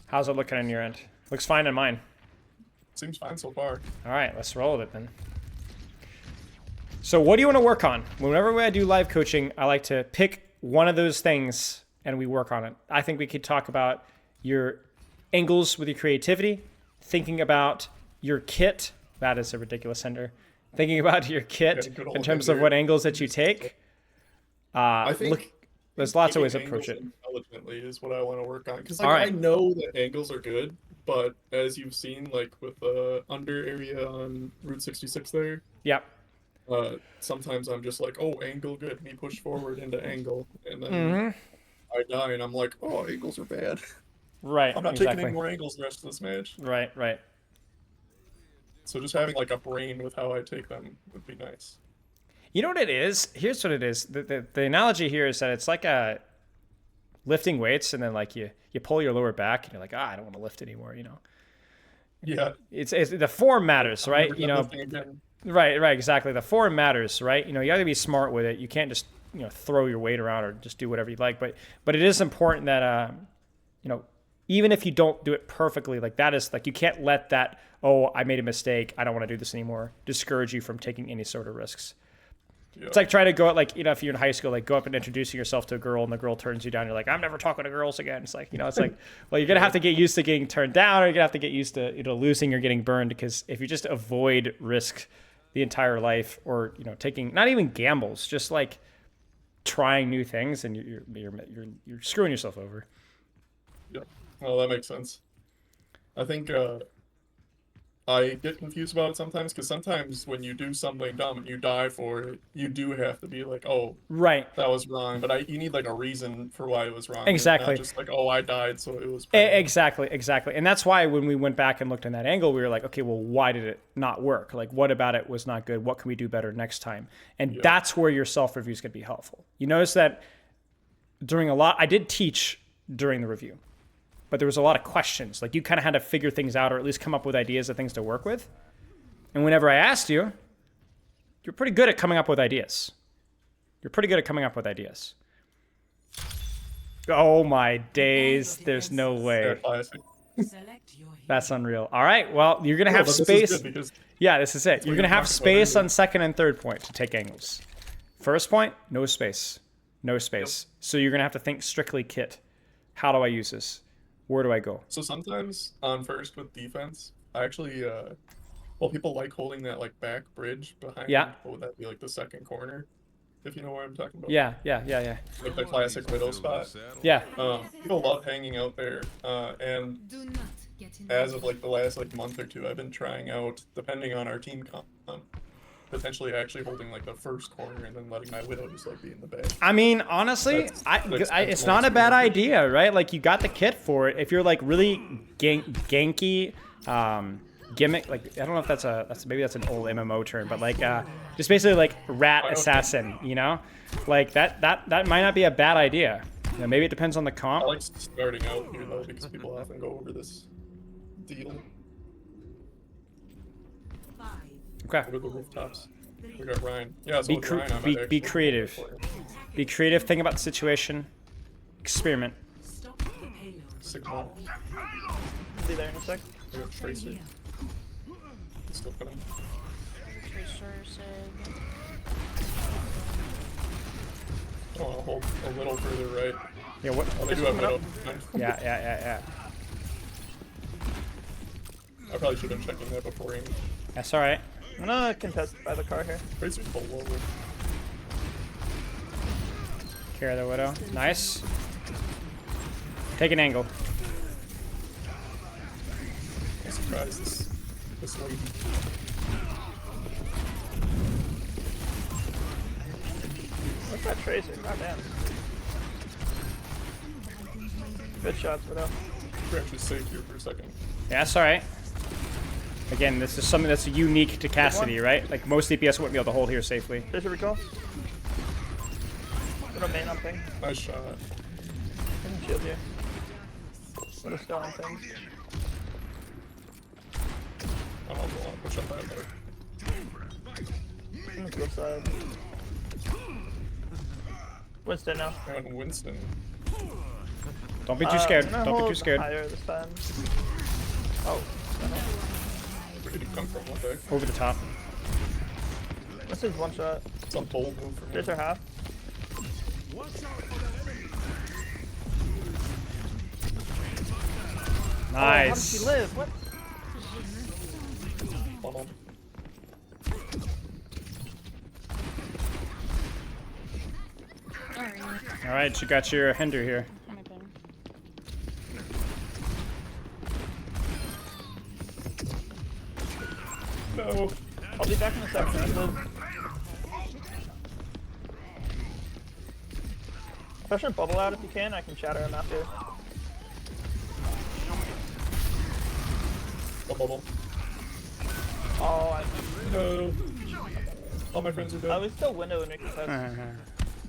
How's it looking on your end? Looks fine on mine. Seems fine so far. All right, let's roll with it then. So what do you want to work on? Whenever I do live coaching, I like to pick one of those things and we work on it. I think we could talk about your angles with your creativity, thinking about your kit. That is a ridiculous sender. Thinking about your kit Yeah, in terms of what angles that you take. I think there's lots of ways to taking approach it. angles intelligently is what I want to work on. Because All right. I know that angles are good, but as you've seen, like with the under area on Route 66 there, Yep. sometimes I'm just like, oh, angle good. Me push forward into angle, and then Mm-hmm. I die, and I'm like, oh, angles are bad. Right. I'm not exactly. taking any more angles the rest of this match. Right. Right. So just having like a brain with how I take them would be nice. You know what it is? Here's what it is. The analogy here is that it's like a lifting weights, and then like you pull your lower back, and you're like, I don't want to lift anymore. You know. Yeah. It's the form matters, right? You know. Right. Exactly. The form matters, right? You know, you got to be smart with it. You can't just throw your weight around or just do whatever you like. But it is important that even if you don't do it perfectly, like that is like you can't let that I made a mistake, I don't want to do this anymore, discourage you from taking any sort of risks. Yeah. It's like trying to go out, like, if you're in high school, like go up and introducing yourself to a girl and the girl turns you down. You're like, I'm never talking to girls again. It's like, it's like, well, you're going to have to get used to getting turned down, or you're going to have to get used to, losing or getting burned. Because if you just avoid risk the entire life, or, taking not even gambles, just like trying new things, and you're screwing yourself over. Yeah. Well, that makes sense. I think, I get confused about it sometimes, because sometimes when you do something dumb and you die for it, you do have to be like, oh, right, that was wrong. But you need like a reason for why it was wrong. Exactly. Not just like, oh, I died, so it was. Exactly. And that's why when we went back and looked in that angle, we were like, okay, well, why did it not work? Like, what about it was not good? What can we do better next time? And that's where your self-review is going to be helpful. You notice that I did teach during the review, but there was a lot of questions. Like, you kind of had to figure things out, or at least come up with ideas of things to work with. And whenever I asked you, you're pretty good at coming up with ideas. Oh my days, there's no way. Select your That's unreal. All right, well, you're gonna No, have but this is space. good because Yeah, this is it. what You're you gonna were have talking about space earlier. on second and third point to take angles. First point, no space. No space. So you're gonna have to think strictly kit. How do I use this? Where do I go? So sometimes on first with defense, I actually well, people like holding that like back bridge Yeah. behind, what would that be, like the second corner, if you know what I'm talking about. Yeah, yeah, yeah, yeah. Like the classic widow spot. Yeah. People love hanging out there. And as of like the last like month or two, I've been trying out, depending on our team comp, potentially actually holding like the first corner and then letting my widow just like be in the back. I mean, honestly, Spent it's some more not a bad experimentation. idea, right? Like, you got the kit for it. If you're like really ganky, gimmick, like I don't know if maybe that's an old MMO term, but like just basically like rat I know. assassin, you know, like that might not be a bad idea. You know, maybe it depends on the I comp. like starting out here though because people often go over this deal Okay. over the rooftops. We got Ryan. Yeah, so Be with Ryan, I might actually be creative. Be creative. Think about the situation. Experiment. Sigma. Be there in a sec. We got Tracer. Still coming. Oh, I'll hold a little further right. Yeah. What? Oh, they do have Widow. Yeah. Yeah. Yeah. Yeah. I probably should have been checking that before aiming. That's all right. I'm gonna contest by the car here. Tracer's below. Carry the widow. Nice. Take an angle. I'm surprised this lady. What's that Tracer? Goddamn. Good shots, Widow. We're actually safe here for a second. Yeah, that's all right. Again, this is something that's unique to Cassidy, right? Like most DPS wouldn't be able to hold here safely. Tracer recall. Widow main on ping. Nice shot. I can shield you. Widow still on things. I don't know if I want to push up that low. On the flip side. Winston now. And Winston. Don't be too scared. I'm gonna Don't be too hold scared. higher this time. Oh. Where did he come from? What the heck? Over the top. Winston's one shot. It's a bold move from him. Tracer half. Oh, how did Nice. she live? What? Funnel. All right, you got your Hinder here. No. I'll be back in a second. I live. Pressure bubble out if you can. I can shatter him after. A bubble. Oh, No. All my friends are dead. we still window and make a test.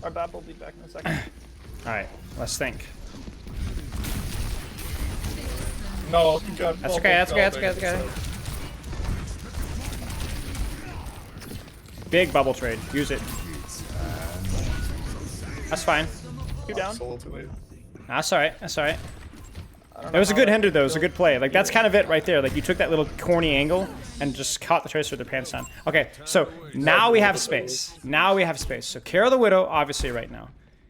Our bab will be back in a second. All right, let's think. No, you got That's okay. That's okay. That's okay. That's okay. Big bubble trade. Use it. That's fine. Two down. Solo too late. That's all right. That's all right. It was a good Hinder though. It was a good play. Like that's kind of it right there. Like you took that little corny angle and just caught the Tracer with their pants down. Okay, so now we have space. Now we have space. So Kara the Widow, obviously right now.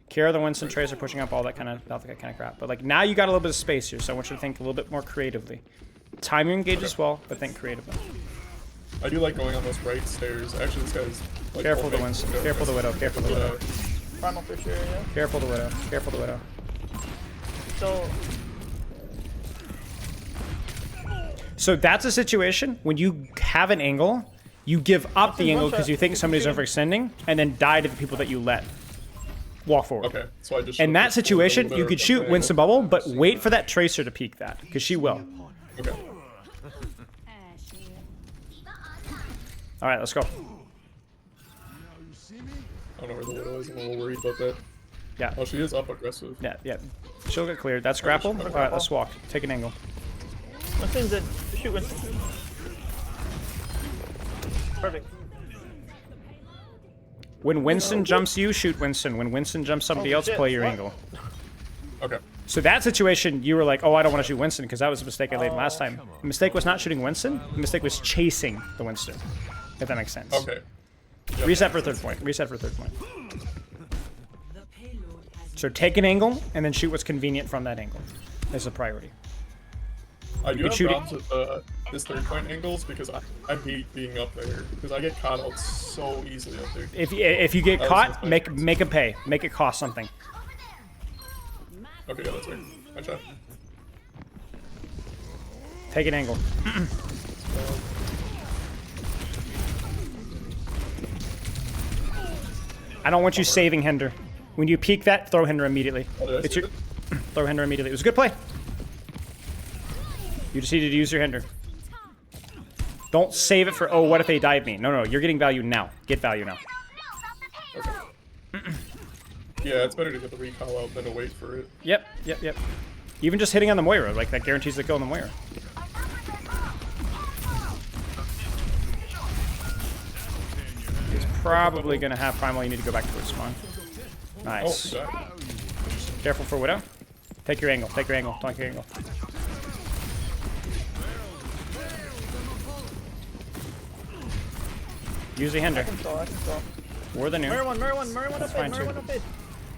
Kara the Winston, Tracer pushing up all that kind of crap. But like now you got a little bit of space here, so I want you to think a little bit more creatively. Time your engage as well, but think creatively. I do like going on those right stairs. Actually, this guy's like, Careful the Winston. Careful the Widow. Careful the Widow. Primal for sure, yeah. Careful the Widow. Careful the Widow. So that's a situation when you have an angle, you give up the angle because you think somebody's overextending, and then die to the people that you let walk forward. Okay, so I just. In that situation, you could shoot Winston Bubble, but wait for that Tracer to peek that, because she will. Okay. All right, let's go. I don't know where the Widow is. I'm a little worried about that. Yeah. Oh, she is up aggressive. Yeah, yeah. She'll get cleared. That's grapple. All right, let's walk. Take an angle. Winston's in. Shoot Winston. Perfect. When Winston jumps you, shoot Winston. When Winston jumps somebody Oh, else, shit. play your What? angle. Okay. So that situation, you were like, oh, I don't want to shoot Winston because that was a mistake I made last time. The mistake was not shooting Winston. The mistake was chasing the Winston, if that makes sense. Okay. Yep. Reset for third point. Reset for third point. So take an angle and then shoot what's convenient from that angle. That's a priority. I do have shoot it. problems with this third point angles because I hate being up there because I get caught out so easily up there. If you get caught, make a pay. Make it cost something. Okay, yeah, that's right. I shot. Take an angle. I don't want you saving Hinder. When you peek that, throw Hinder immediately. It's your throw Hinder immediately. It was a good play. You just needed to use your Hinder. Don't save it for, oh, what if they dive me? No, you're getting value now. Get value now. Okay. Yeah, it's better to get the recall out than to wait for it. Yep. Even just hitting on the Moira, like that guarantees the kill on the Moira. He's probably gonna have Primal. You need to go back towards spawn. Nice. Oh, God. Careful for Widow. Take your angle. Take your angle. Take your angle. Use the Hinder. I can stall. Or the new. Mirror one up fine, mid, too. one up mid.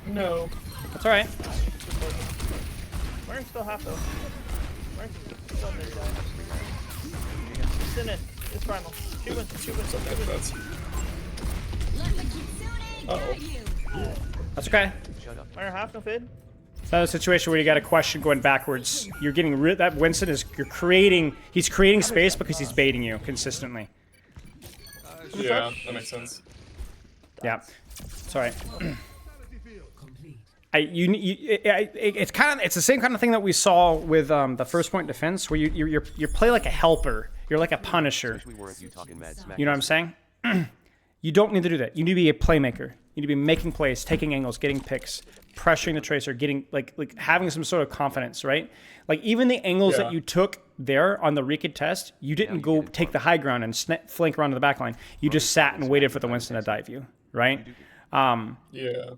No. That's alright. Mirror's still half though. Mirror's still mid guy. It's in it. It's primal. Shoot wins. Okay, that's... Uh-oh. That's okay. Mirror half, no fade. It's not a situation where you got a question going backwards. You're getting rid. That Winston is. He's creating space because he's baiting you consistently. Yeah, that makes sense. Yeah. Sorry. It's the same kind of thing that we saw with the first point defense, where you play like a helper. You're like a punisher. You know what I'm saying? You don't need to do that. You need to be a playmaker. You need to be making plays, taking angles, getting picks, pressuring the tracer, getting like having some sort of confidence, right? Like even the angles that you took there on the Rekid test, you didn't go take the high ground and flank around to the back line. You just sat and waited for the Winston to dive you, right? Yeah.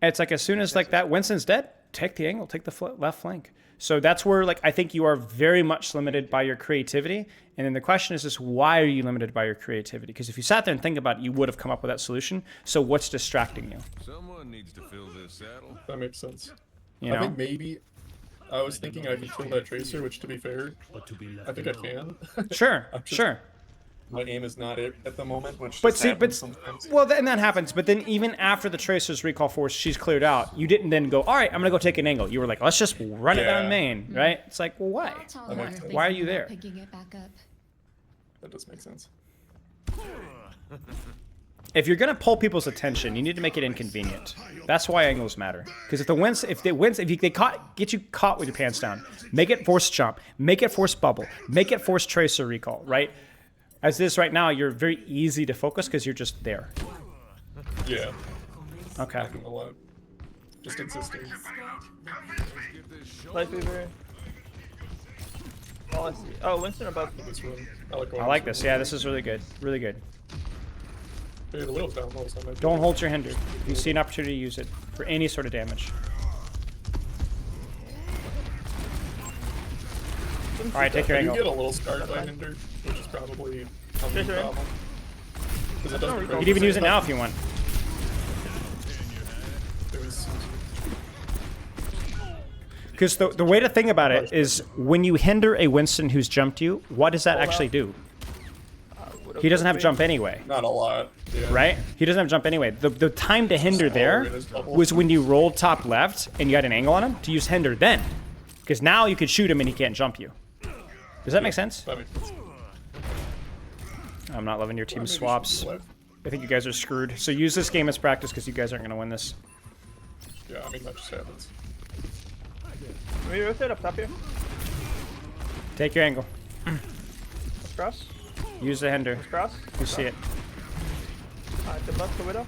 It's like as soon as like that Winston's dead, take the angle, take the left flank. So that's where like I think you are very much limited by your creativity. And then the question is just why are you limited by your creativity? Because if you sat there and think about it, you would have come up with that solution. So what's distracting you? Someone needs to fill this saddle. That makes sense. You know? I think maybe I was thinking I could kill that tracer, which to be fair, I think I can. Sure, just- sure. My aim is not it at the moment, which But just see, happens sometimes. well, then that happens. But then even after the tracer's recall force, she's cleared out. You didn't then go, all right, I'm gonna go take an angle. You were like, let's just run it down main, right? It's like, well, why? That makes sense. Why are you there? Picking it back up. That does make sense. If you're gonna pull people's attention, you need to make it inconvenient. That's why angles matter. Because if get you caught with your pants down, make it force jump, make it force bubble, make it force tracer recall, right? As this right now, you're very easy to focus because you're just there. Yeah. Okay. Not gonna lie. Just existing. Life Weaver. Oh, I see. Oh, Winston above. This room. I like this. Yeah, this is really good. Really good. Hey, the wheel's down low, so I might Don't hold your hinder. If you see an opportunity, use it for any sort of damage. All right, take your I do angle. get a little scarred by Hinder, which is probably a main Tracer in. problem. 'Cause it doesn't You can even use it now if you want. There's- Because the way to think about it is when you hinder a Winston who's jumped you, what does that actually do? He doesn't have jump anyway, Not a lot. Yeah. right? He doesn't have jump anyway. The time to hinder there was when you rolled top left and you had an angle on him to use hinder then. Because now you could shoot him and he can't jump you. Does that make sense? That makes sense. I'm not loving your team Maybe swaps. should be left. I think you guys are screwed. So use this game as practice because you guys aren't going to win this. Yeah, I mean, that just happens. Can we rotate up top here? Take your angle. Let's cross. Use the hinder. Let's cross. You see it. Alright, good luck to Widow.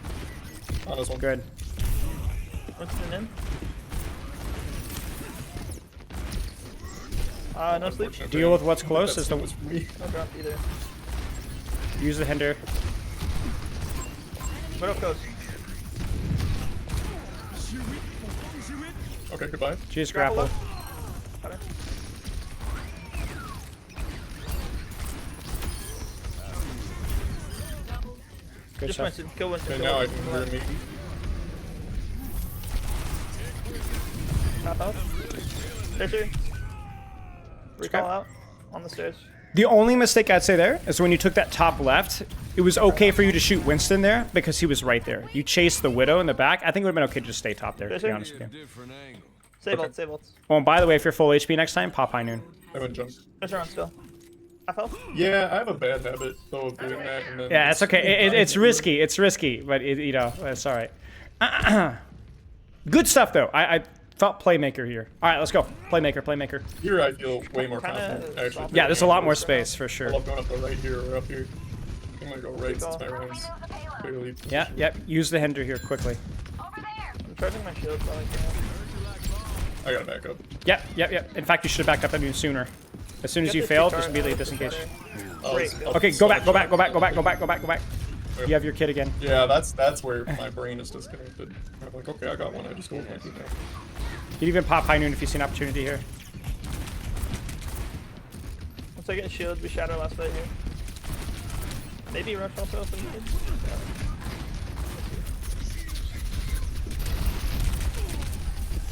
Oh, this one. Good. Winston in. No sleep. Deal with what's close. Is That the was me. No drop either. use the hinder. Widow goes. Okay, goodbye. She's grapple. Got her. Good Just stuff. Winston. Kill Winston. Okay, kill now I Winston. can hear me. Top out. There's her. Recall out. On the stairs. The only mistake I'd say there is when you took that top left, it was okay for you to shoot Winston there because he was right there. You chased the Widow in the back. I think it would have been okay to just stay top there, to be honest with you. Different angle. Save ults, save ults. Oh, and by the way, if you're full HP next time, pop high noon. I haven't jumped. There's her on still. Half health. Yeah, I have a bad habit though of doing that. And then Yeah, it's okay. It's risky. It's risky, but you know, it's all right. Good stuff though. I felt playmaker here. All right, let's go. Playmaker, playmaker. Here I feel way more Kinda confident. Actually, soft. Yeah, there's a lot more space for I sure. love going up the right here or up here. I'm gonna go right since my round's clearly. Yeah, yep. Use the hinder here quickly. I'm charging my shield so I can. I gotta back up. Yep. In fact, you should have backed up on you sooner. As soon as Get you this fail, guitar just immediately out, disengage. Great. Okay, go back. Go back. You have your kid again. Yeah, that's where my brain is disconnected. I'm like, okay, I got one. I just go with my kid now. You can even pop high noon if you see an opportunity here. Once I get shield, we shatter last fight here. Maybe rush also if we need.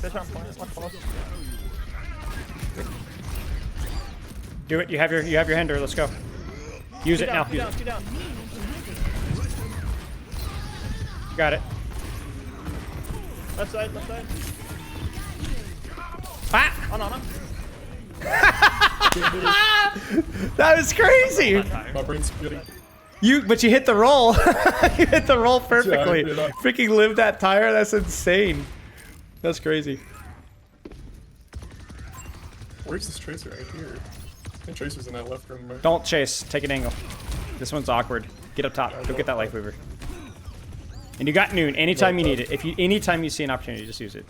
Fish on point. One close. Do it. You have your hinder. Let's go. Use it now. Two down, two down. Got it. Left side, left side. Ah! On, on. That was crazy. My brain's spitting. But you hit the roll. You hit the roll perfectly. Yeah, I did not. Freaking live that tire. That's insane. That's crazy. Where's this tracer right here? I think tracer's in that left room. Right? Don't chase. Take an angle. This one's awkward. Get up top. Go get that life weaver. And you got noon. Anytime you need it. Anytime you see an opportunity, just use it.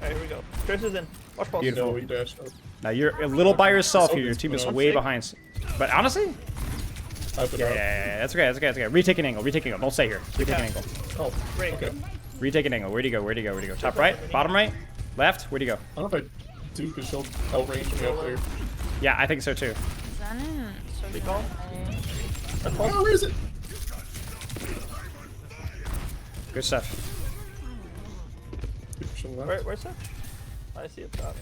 Alright, here we go. Tracer's in. Watch pulse. Beautiful. No, he dashed up. Now you're a little by yourself here. Your Something's team is going on. way behind. But honestly, I've been yeah, out. that's okay. That's okay. That's okay. Retake an angle. Retake an angle. Don't stay here. Retake an angle. Oh, Great. okay. Retake an angle. Where'd he go? Where'd he go? Where'd he go? Top right? Bottom right? Left? Where'd he go? I don't know if I do because she'll outrange me up there. Yeah, I think so too. Recall. Oh, where is it? Good stuff. Where's that? I see it top.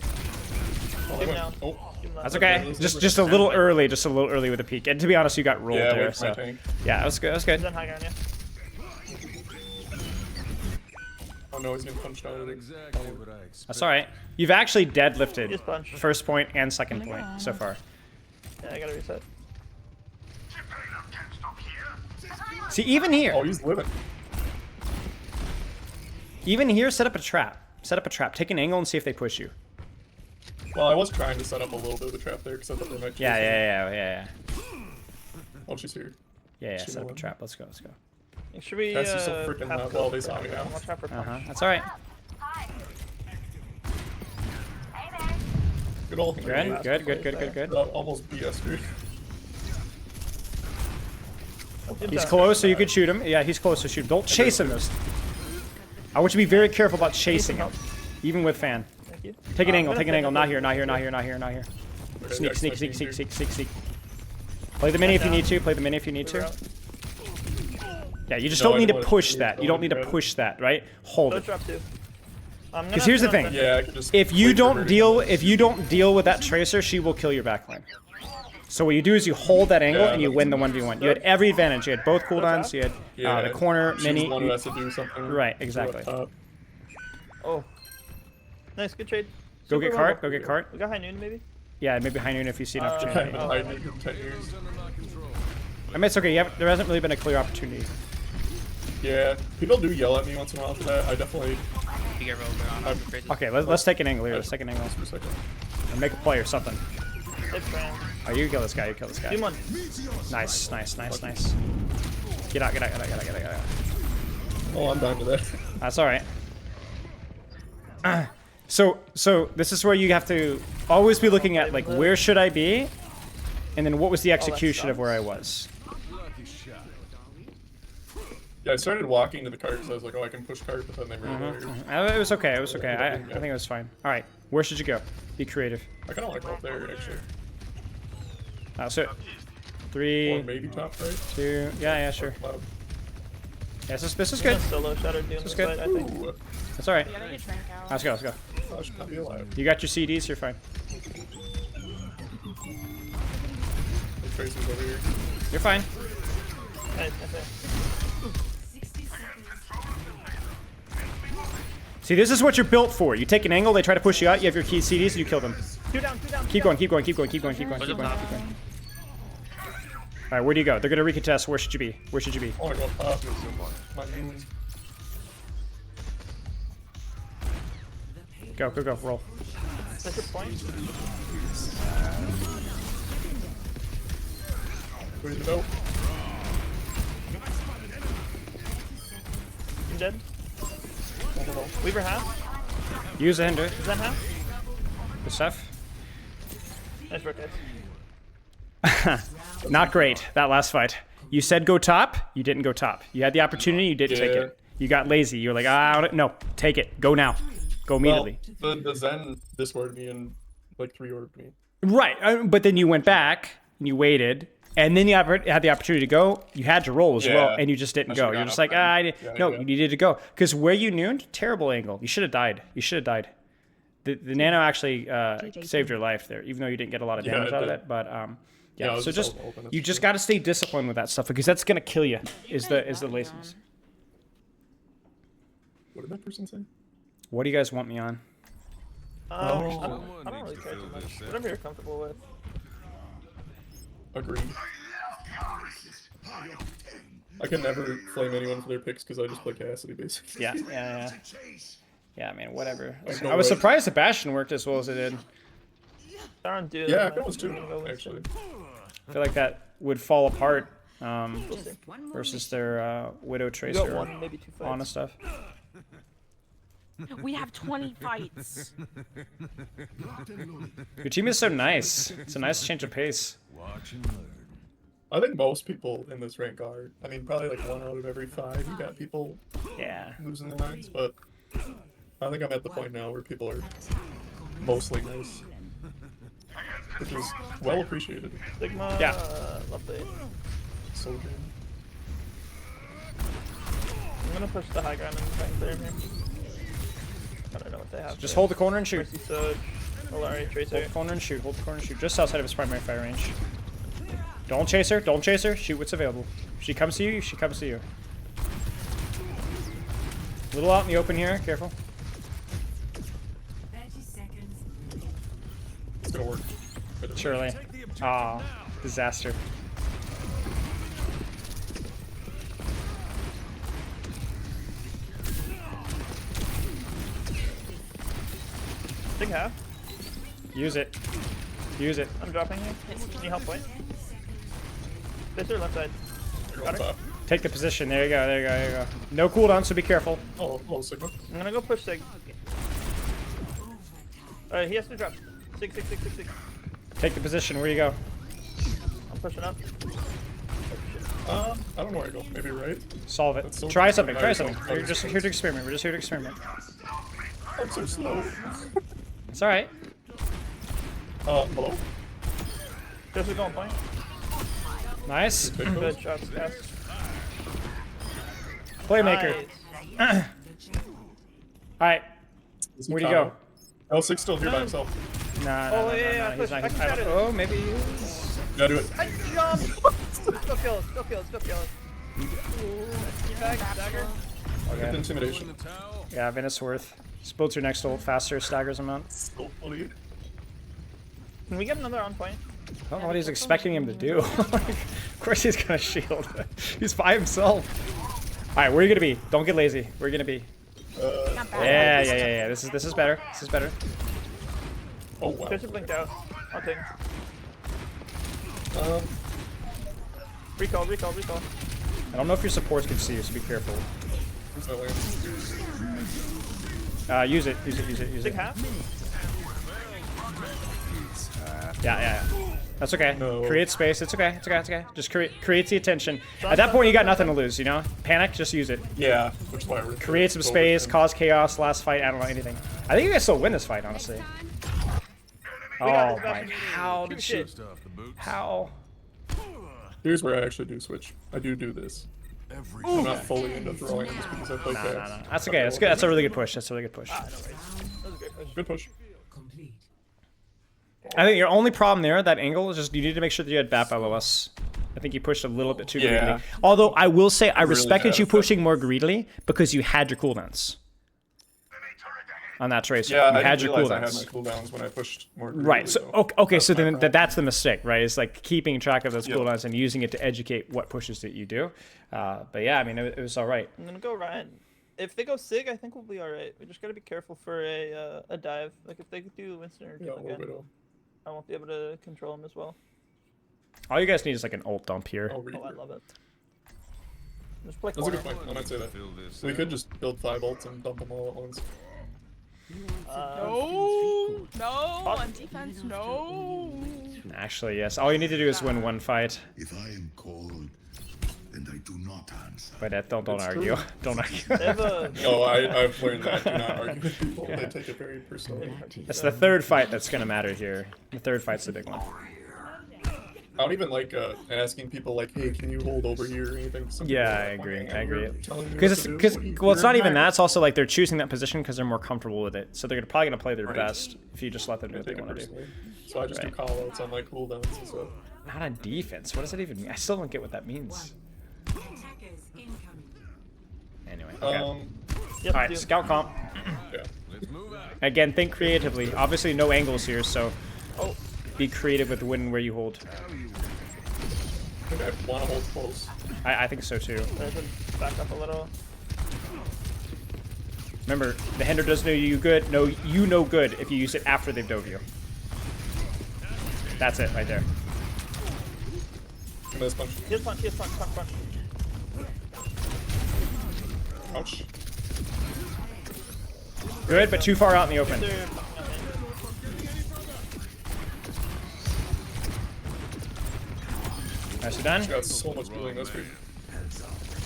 Oh, Give him now. oh. Give him that. That's okay. Just a little early. Just a little early with the peak. And to be honest, you got rolled Yeah, there. wait for my So tank. yeah, that was good. That was He's good. on high ground, yeah. Oh no, he's getting punched out of it. Exactly what I expected. That's all right. You've actually deadlifted Just punch. first point and second point so far. Yeah, I gotta reset. See, even here, Oh, he's living. set up a trap. Set up a trap. Take an angle and see if they push you. Well, I was trying to set up a little bit of a trap there because I thought they might. Yeah. Oh, she's here. Yeah, She set up a won. trap. Let's go. Let's go. Should we That's just so freaking have loud. go Well, they for saw me now. one more trap or punch? That's all right. Good old. Good. Almost BS, dude. He's close, so you could shoot him. Yeah, he's close to shoot him. Don't chase him. I want you to be very careful about chasing him, even with fan. Thank you. Take an angle. I'm Take an gonna angle. take Not a- here. Not here. Not here. Not here. Not here. Okay, Sneak, next, sneak, next, sneak, next, sneak, next. sneak, sneak, sneak. Play the mini if you need to. Play the mini if you need We're to. out. Yeah, you just No, don't I need to don't push wanna- that. You don't need to grab it. push that, right? Hold Go it. drop two. Because here's the thing. Yeah, I could just. If you wait for her don't to- deal with that tracer, she will kill your backline. So what you do is you hold that angle Yeah, and you that's- win the 1v1. You had every advantage. You had both cooldowns. You had Yeah, the corner, she's mini. the one who has to do something. Right, exactly. Oh. Nice, good trade. Go Super get well. cart. Go get cart. We got high noon maybe? Yeah, maybe high noon if you see an Okay, opportunity. but I need 10 years. I mean, it's okay. There hasn't really been a clear opportunity. Yeah, people do yell at me once in a while for that. I definitely. You get rolled around. Crazy. Okay, let's take an angle here. Let's take an angle. For a second. And make a play or something. Hit Fran. Oh, you kill this guy. You kill this guy. Do one. Nice. Get out. Oh, I'm down to that. That's all right. So this is where you have to always be looking at like where should I be, and then what was the execution of where I was. Yeah, I started walking to the cart because I was like, oh, I can push cart, but then they ran away. It was okay. It was okay. I think it was fine. All right, where should you go? Be creative. I kind of want to go up there, actually. So, 3, Or maybe top right. 2. Yeah, sure. Cloud. Yeah, this is good. Solo Shatter doing this good. fight, I think. Ooh, That's all right. You gotta get Trank out. Let's go. Let's go. I should not be alive. You got your CDs. You're fine. The Tracer's over here. You're fine. Nice, nice. See, this is what you're built for. You take an angle, they try to push you out, you have your key CDs, you kill them. 2 down, 2 down. Keep going, keep going, keep going, keep going, keep going, keep going, keep going. Alright, where do you go? They're gonna recontest. Where should you be? Where should you be? Oh my god, pop. My moon. Go, go, go, roll. That's your point. Where's the belt? I'm dead. I don't know. Weaver half. Use the hinder. Is that half? Good stuff. Nice work, guys. Not great, that last fight. You said go top, you didn't go top. You had the opportunity, you didn't take Yeah. it. You got lazy. You're like, no, take it. Go now. Go immediately. Well, the Zen disorded me and like 3-orbed me. Right, but then you went back and you waited, and then you had the opportunity to go. You had to roll as well, and you just didn't go. You're just like, no, you needed to go because where you nooned, terrible angle. You should have died. You should have died. The nano actually saved your life there, even though you didn't get a lot of damage out of it. But yeah. So just you just got to stay disciplined with that stuff because that's gonna kill you. Is the laziness. What did that person say? What do you guys want me on? I don't really care too much. Whatever you're comfortable with. Agreed. I can never flame anyone for their picks because I just play Cassidy basically. Yeah. Yeah, man, whatever. Like, I was surprised the Bastion worked as well as it did. Darn, dude. Yeah, I was too, actually. I feel like that would fall apart versus their Widow You got Tracer 1, maybe 2 fights. Ana stuff. We have 20 fights. Your team is so nice. It's a nice change of pace. Watch and learn. I think most people in this rank are. I mean, probably like 1 out of every 5 you got people Yeah. losing their minds, but I think I'm at the point now where people are mostly nice. Which is well appreciated. Sigma, Yeah. Lovely. So good. I'm gonna push the high ground and try and clear him here. I don't know what they have. Just hold the corner and shoot. Mercy Surge, Olari, Tracer. Hold the corner and shoot. Hold the corner and shoot. Just outside of his primary fire range. Don't chase her. Don't chase her. Shoot what's available. If she comes to you, she comes to you. A little out in the open here. Careful. It's gonna work. Surely. Aw, disaster. Big half. Use it. Use it. I'm dropping here. Can you help point? This or left side? You're Got on her. top. Take the position. There you go. There you go. There you go. No cooldown, so be careful. Oh, Sigma. I'm gonna go push Sig. Alright, he has to drop. Sig. Take the position. Where you go? I'm pushing up. I don't know where I go. Maybe right. Solve it. That's so Try good. something. Try Alright, something. go. We're just here to experiment. We're just here to experiment. I'm so slow. It's all right. Hello? Just going point. Nice. Good shots, guys. Playmaker. Nice. All right. Where'd he go? L6 still here by himself. No, yeah, he's not. push. I can try to- Oh, maybe he is. Gotta do it. I jumped! Still kill us. Teabag, dagger. Get the intimidation. The towel. Yeah, Venusworth. Spills your next ult faster, staggers him out. So funny. Can we get another on point? I don't know what he's expecting him to do. Of course he's gonna shield. He's by himself. Alright, where are you gonna be? Don't get lazy. Where are you gonna be? Yeah. This is better. This is better. Oh, wow. Tracer blinked out. I'll take. Um, Recall. I don't know if your supports can see you, so be careful. where's my land? Use it. Sig half? Yeah. That's okay. No. Create space. It's okay. It's okay. It's okay. Just creates the attention. At that point, you got nothing to lose. You know, panic. Just use it. Yeah, which is why we're Create some space. Cause chaos. Last fight. I don't know anything. I think you guys still win this fight, honestly. Oh my! How did she? Stuff the boots. How? Here's where I actually do switch. I do this. I'm not fully into throwing just because I play No. fast. That's okay. That's good. That's a really good push. That's a really good push. Good push. I think your only problem there, that angle, is just you need to make sure that you had BAP LOS. I think you pushed a little bit too greedily. Although I will say I respected you pushing more greedily because you had your cooldowns. On that tracer. Yeah, you I had didn't your realize cooldowns. I had my cooldowns when I pushed more. Right. So greedily, okay. So then that's the mistake, right? Is like keeping track of those cooldowns and using it to educate what pushes that you do. But yeah, I mean, it was all right. I'm gonna go Ryan. If they go Sig, I think we'll be all right. We just gotta be careful for a dive. Like if they do Winston or Yeah, Jill again, Widow. I won't be able to control him as well. All you guys need is like an ult dump here. I'll Oh, I read love it. Just play That's a corner. good point. I might say that. Fill this We saddle. could just build 5 ults and dump them all at once. No, no, on defense, no. Actually, yes. All you need to do is win one fight. If I am called, and I do not answer. But don't It's argue. true. Don't argue. They have a Oh, I've learned that. Do not argue with people. They take it very personally. It's the third fight that's gonna matter here. The third fight's the big one. I don't even like asking people like, "Hey, can you hold over here?" or anything. Some Yeah, people are I like, agree. "Well, I agree. you're telling me Because what it's to do. because What do you- well, it's you're not even not- that. It's also like they're choosing that position because they're more comfortable with it. So they're probably gonna play their Right. best if you just let them do I what they take it want to do. personally. So I just Right. do call outs on my cooldowns and stuff. Not on defense. What does that even mean? I still don't get what that means. Anyway. Okay. All yep, right. do. Scout comp. Yeah. Let's move out. Again, think creatively. Obviously, no angles here, so Oh, be creative with when where you hold. I think I want to hold close. I think so too. there's a back up a little. Remember, the Hinder does know you good. No, you know good if you use it after they've dove you. That's it right there. This punch. Here's punch, punch, punch. Ouch. Good, but too far out in the open. They're- Nicely done. Got so much healing this week. Res.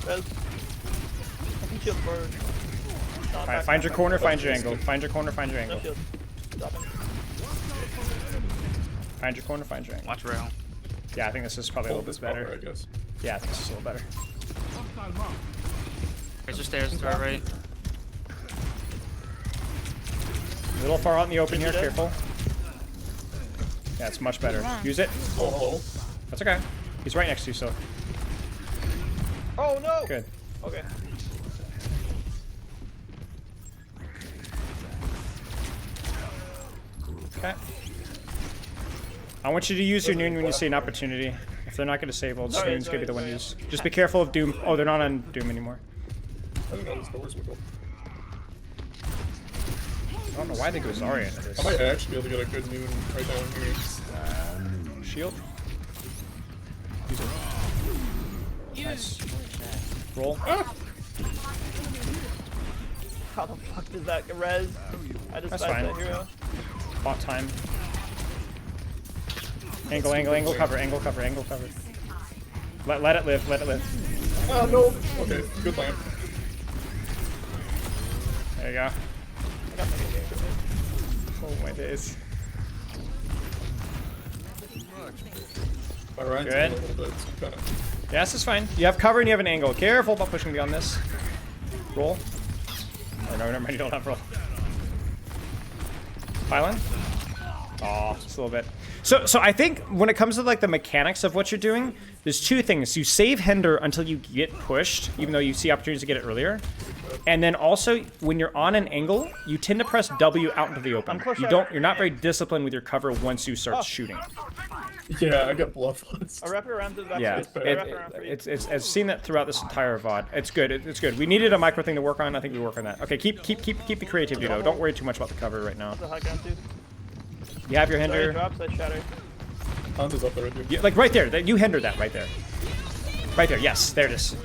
I can shield for. All right, find your corner, find your angle. Find your corner, find your No angle. shield. Dropping. Find your corner, find your angle. Watch rail. Yeah, I think this is probably a Hold little this bit power, better. I guess. Yeah, I think this is a little better. Razor stairs to our right. A little far out in the open here, careful. Yeah, it's much better. Use it. Oh, hello. That's okay. He's right next to you, so Oh no! good. Okay. Okay. I want you to use your noon when you see an opportunity. If they're not going to save old Sorry, noon's going to be the one sorry, to use. Just be careful of Doom. Oh, they're not on Doom anymore. I didn't know those doors would go. I don't know why they go Zarya into this. I might actually be able to get a good noon right down here. Shield. Use it. Nice. Roll. How the fuck does that get res? I just That's died fine. that hero. Bot time. Angle, angle, angle, cover, angle, cover, angle, cover. Let it live, let it live. Oh, no. Okay, good land. There you go. I got my game for me. Oh my days. My Ryan's Good. a little bit. It's kinda... Yeah, this is fine. You have cover and you have an angle. Careful about pushing beyond this. Roll. Oh no, never mind, you don't have roll. Pylon? Oh, just a little bit. So I think when it comes to like the mechanics of what you're doing, there's two things. You save Hinder until you get pushed, even though you see opportunities to get it earlier. And then also, when you're on an angle, you tend to press W out into the open. You're not very disciplined with your cover once you start shooting. Yeah, I got bloodlust. I'll wrap it around to the back. Yeah, I'll wrap it around for you. it's I've seen that throughout this entire VOD. It's good. It's good. We needed a micro thing to work on. I think we work on that. Okay, keep the creativity though. Don't worry too much about the cover right now. The high ground too. You have your Sorry, Hinder. drops, I shatter. Hans is up there with you. Like right there. You Hinder that right there. Right there. Yes, there it is.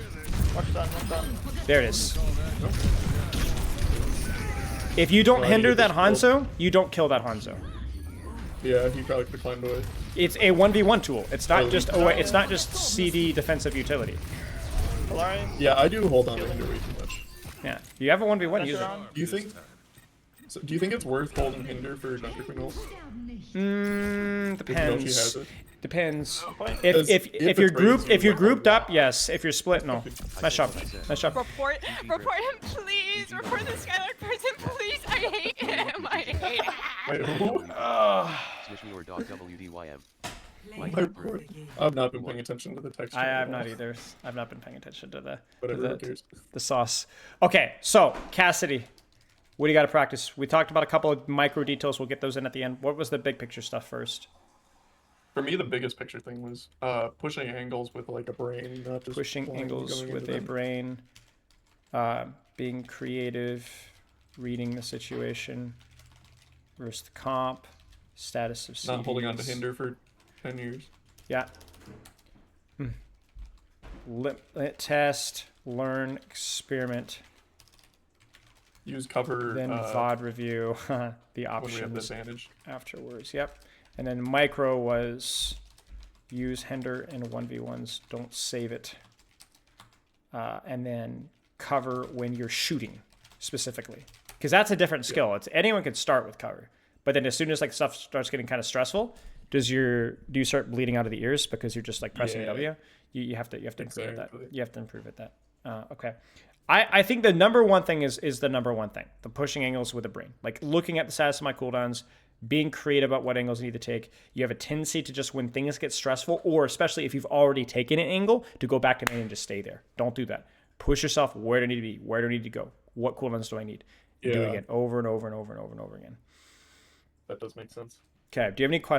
Watch stun, watch stun. There it is. If you don't Well, hinder you that just Hanzo, you don't kill that Hanzo. Yeah, he probably could have climbed away. It's a 1v1 tool. It's not just it's not just CD defensive utility. Valari. Yeah, I do hold on to Hinder way too much. Yeah, you have a 1v1 Pressure user. on. Do you think? So, do you think it's worth holding Hinder for Dunker Queen ult? Depends. If you know she has it. Depends. Because If if you're it's grouped raised, you grouped up, yes. If you're split, no. Nice job. Nice job. Report him, please. Report this Skylar person, please. I hate him. I hate him. Wait, who? Swishy or dog WDYM. My lord. I've not been paying attention to the text. I chat at have all. not either. I've not been paying attention to the Whatever, who cares? the sauce. Okay, so Cassidy, what do you got to practice? We talked about a couple of micro details. We'll get those in at the end. What was the big picture stuff first? For me, the biggest picture thing was pushing angles with like a brain, not just Pushing flying and angles going with into a them. brain, being creative, reading the situation, versus the comp, status of CDs. Not holding on to Hinder for 10 years. Yeah. Limit test, learn, experiment, Use cover then VOD review, the when we have the options advantage. afterwards. Yep. And then micro was use Hinder in 1v1s, don't save it. And then cover when you're shooting specifically. Because that's a different skill. It's anyone can start with cover. But then as soon as like stuff starts getting kind of stressful, do you start bleeding out of the ears because you're just like pressing Yeah. W? You have to improve at that. Exactly. You have to improve at that. Okay. I think the number one thing is the number one thing. The pushing angles with the brain. Like looking at the status of my cooldowns, being creative about what angles you need to take. You have a tendency to just when things get stressful, or especially if you've already taken an angle, to go back to main and just stay there. Don't do that. Push yourself. Where do I need to be? Where do I need to go? What cooldowns do I need? Do it Yeah. again over and over and over and over and over again. That does make sense. Okay. Do you have any questions?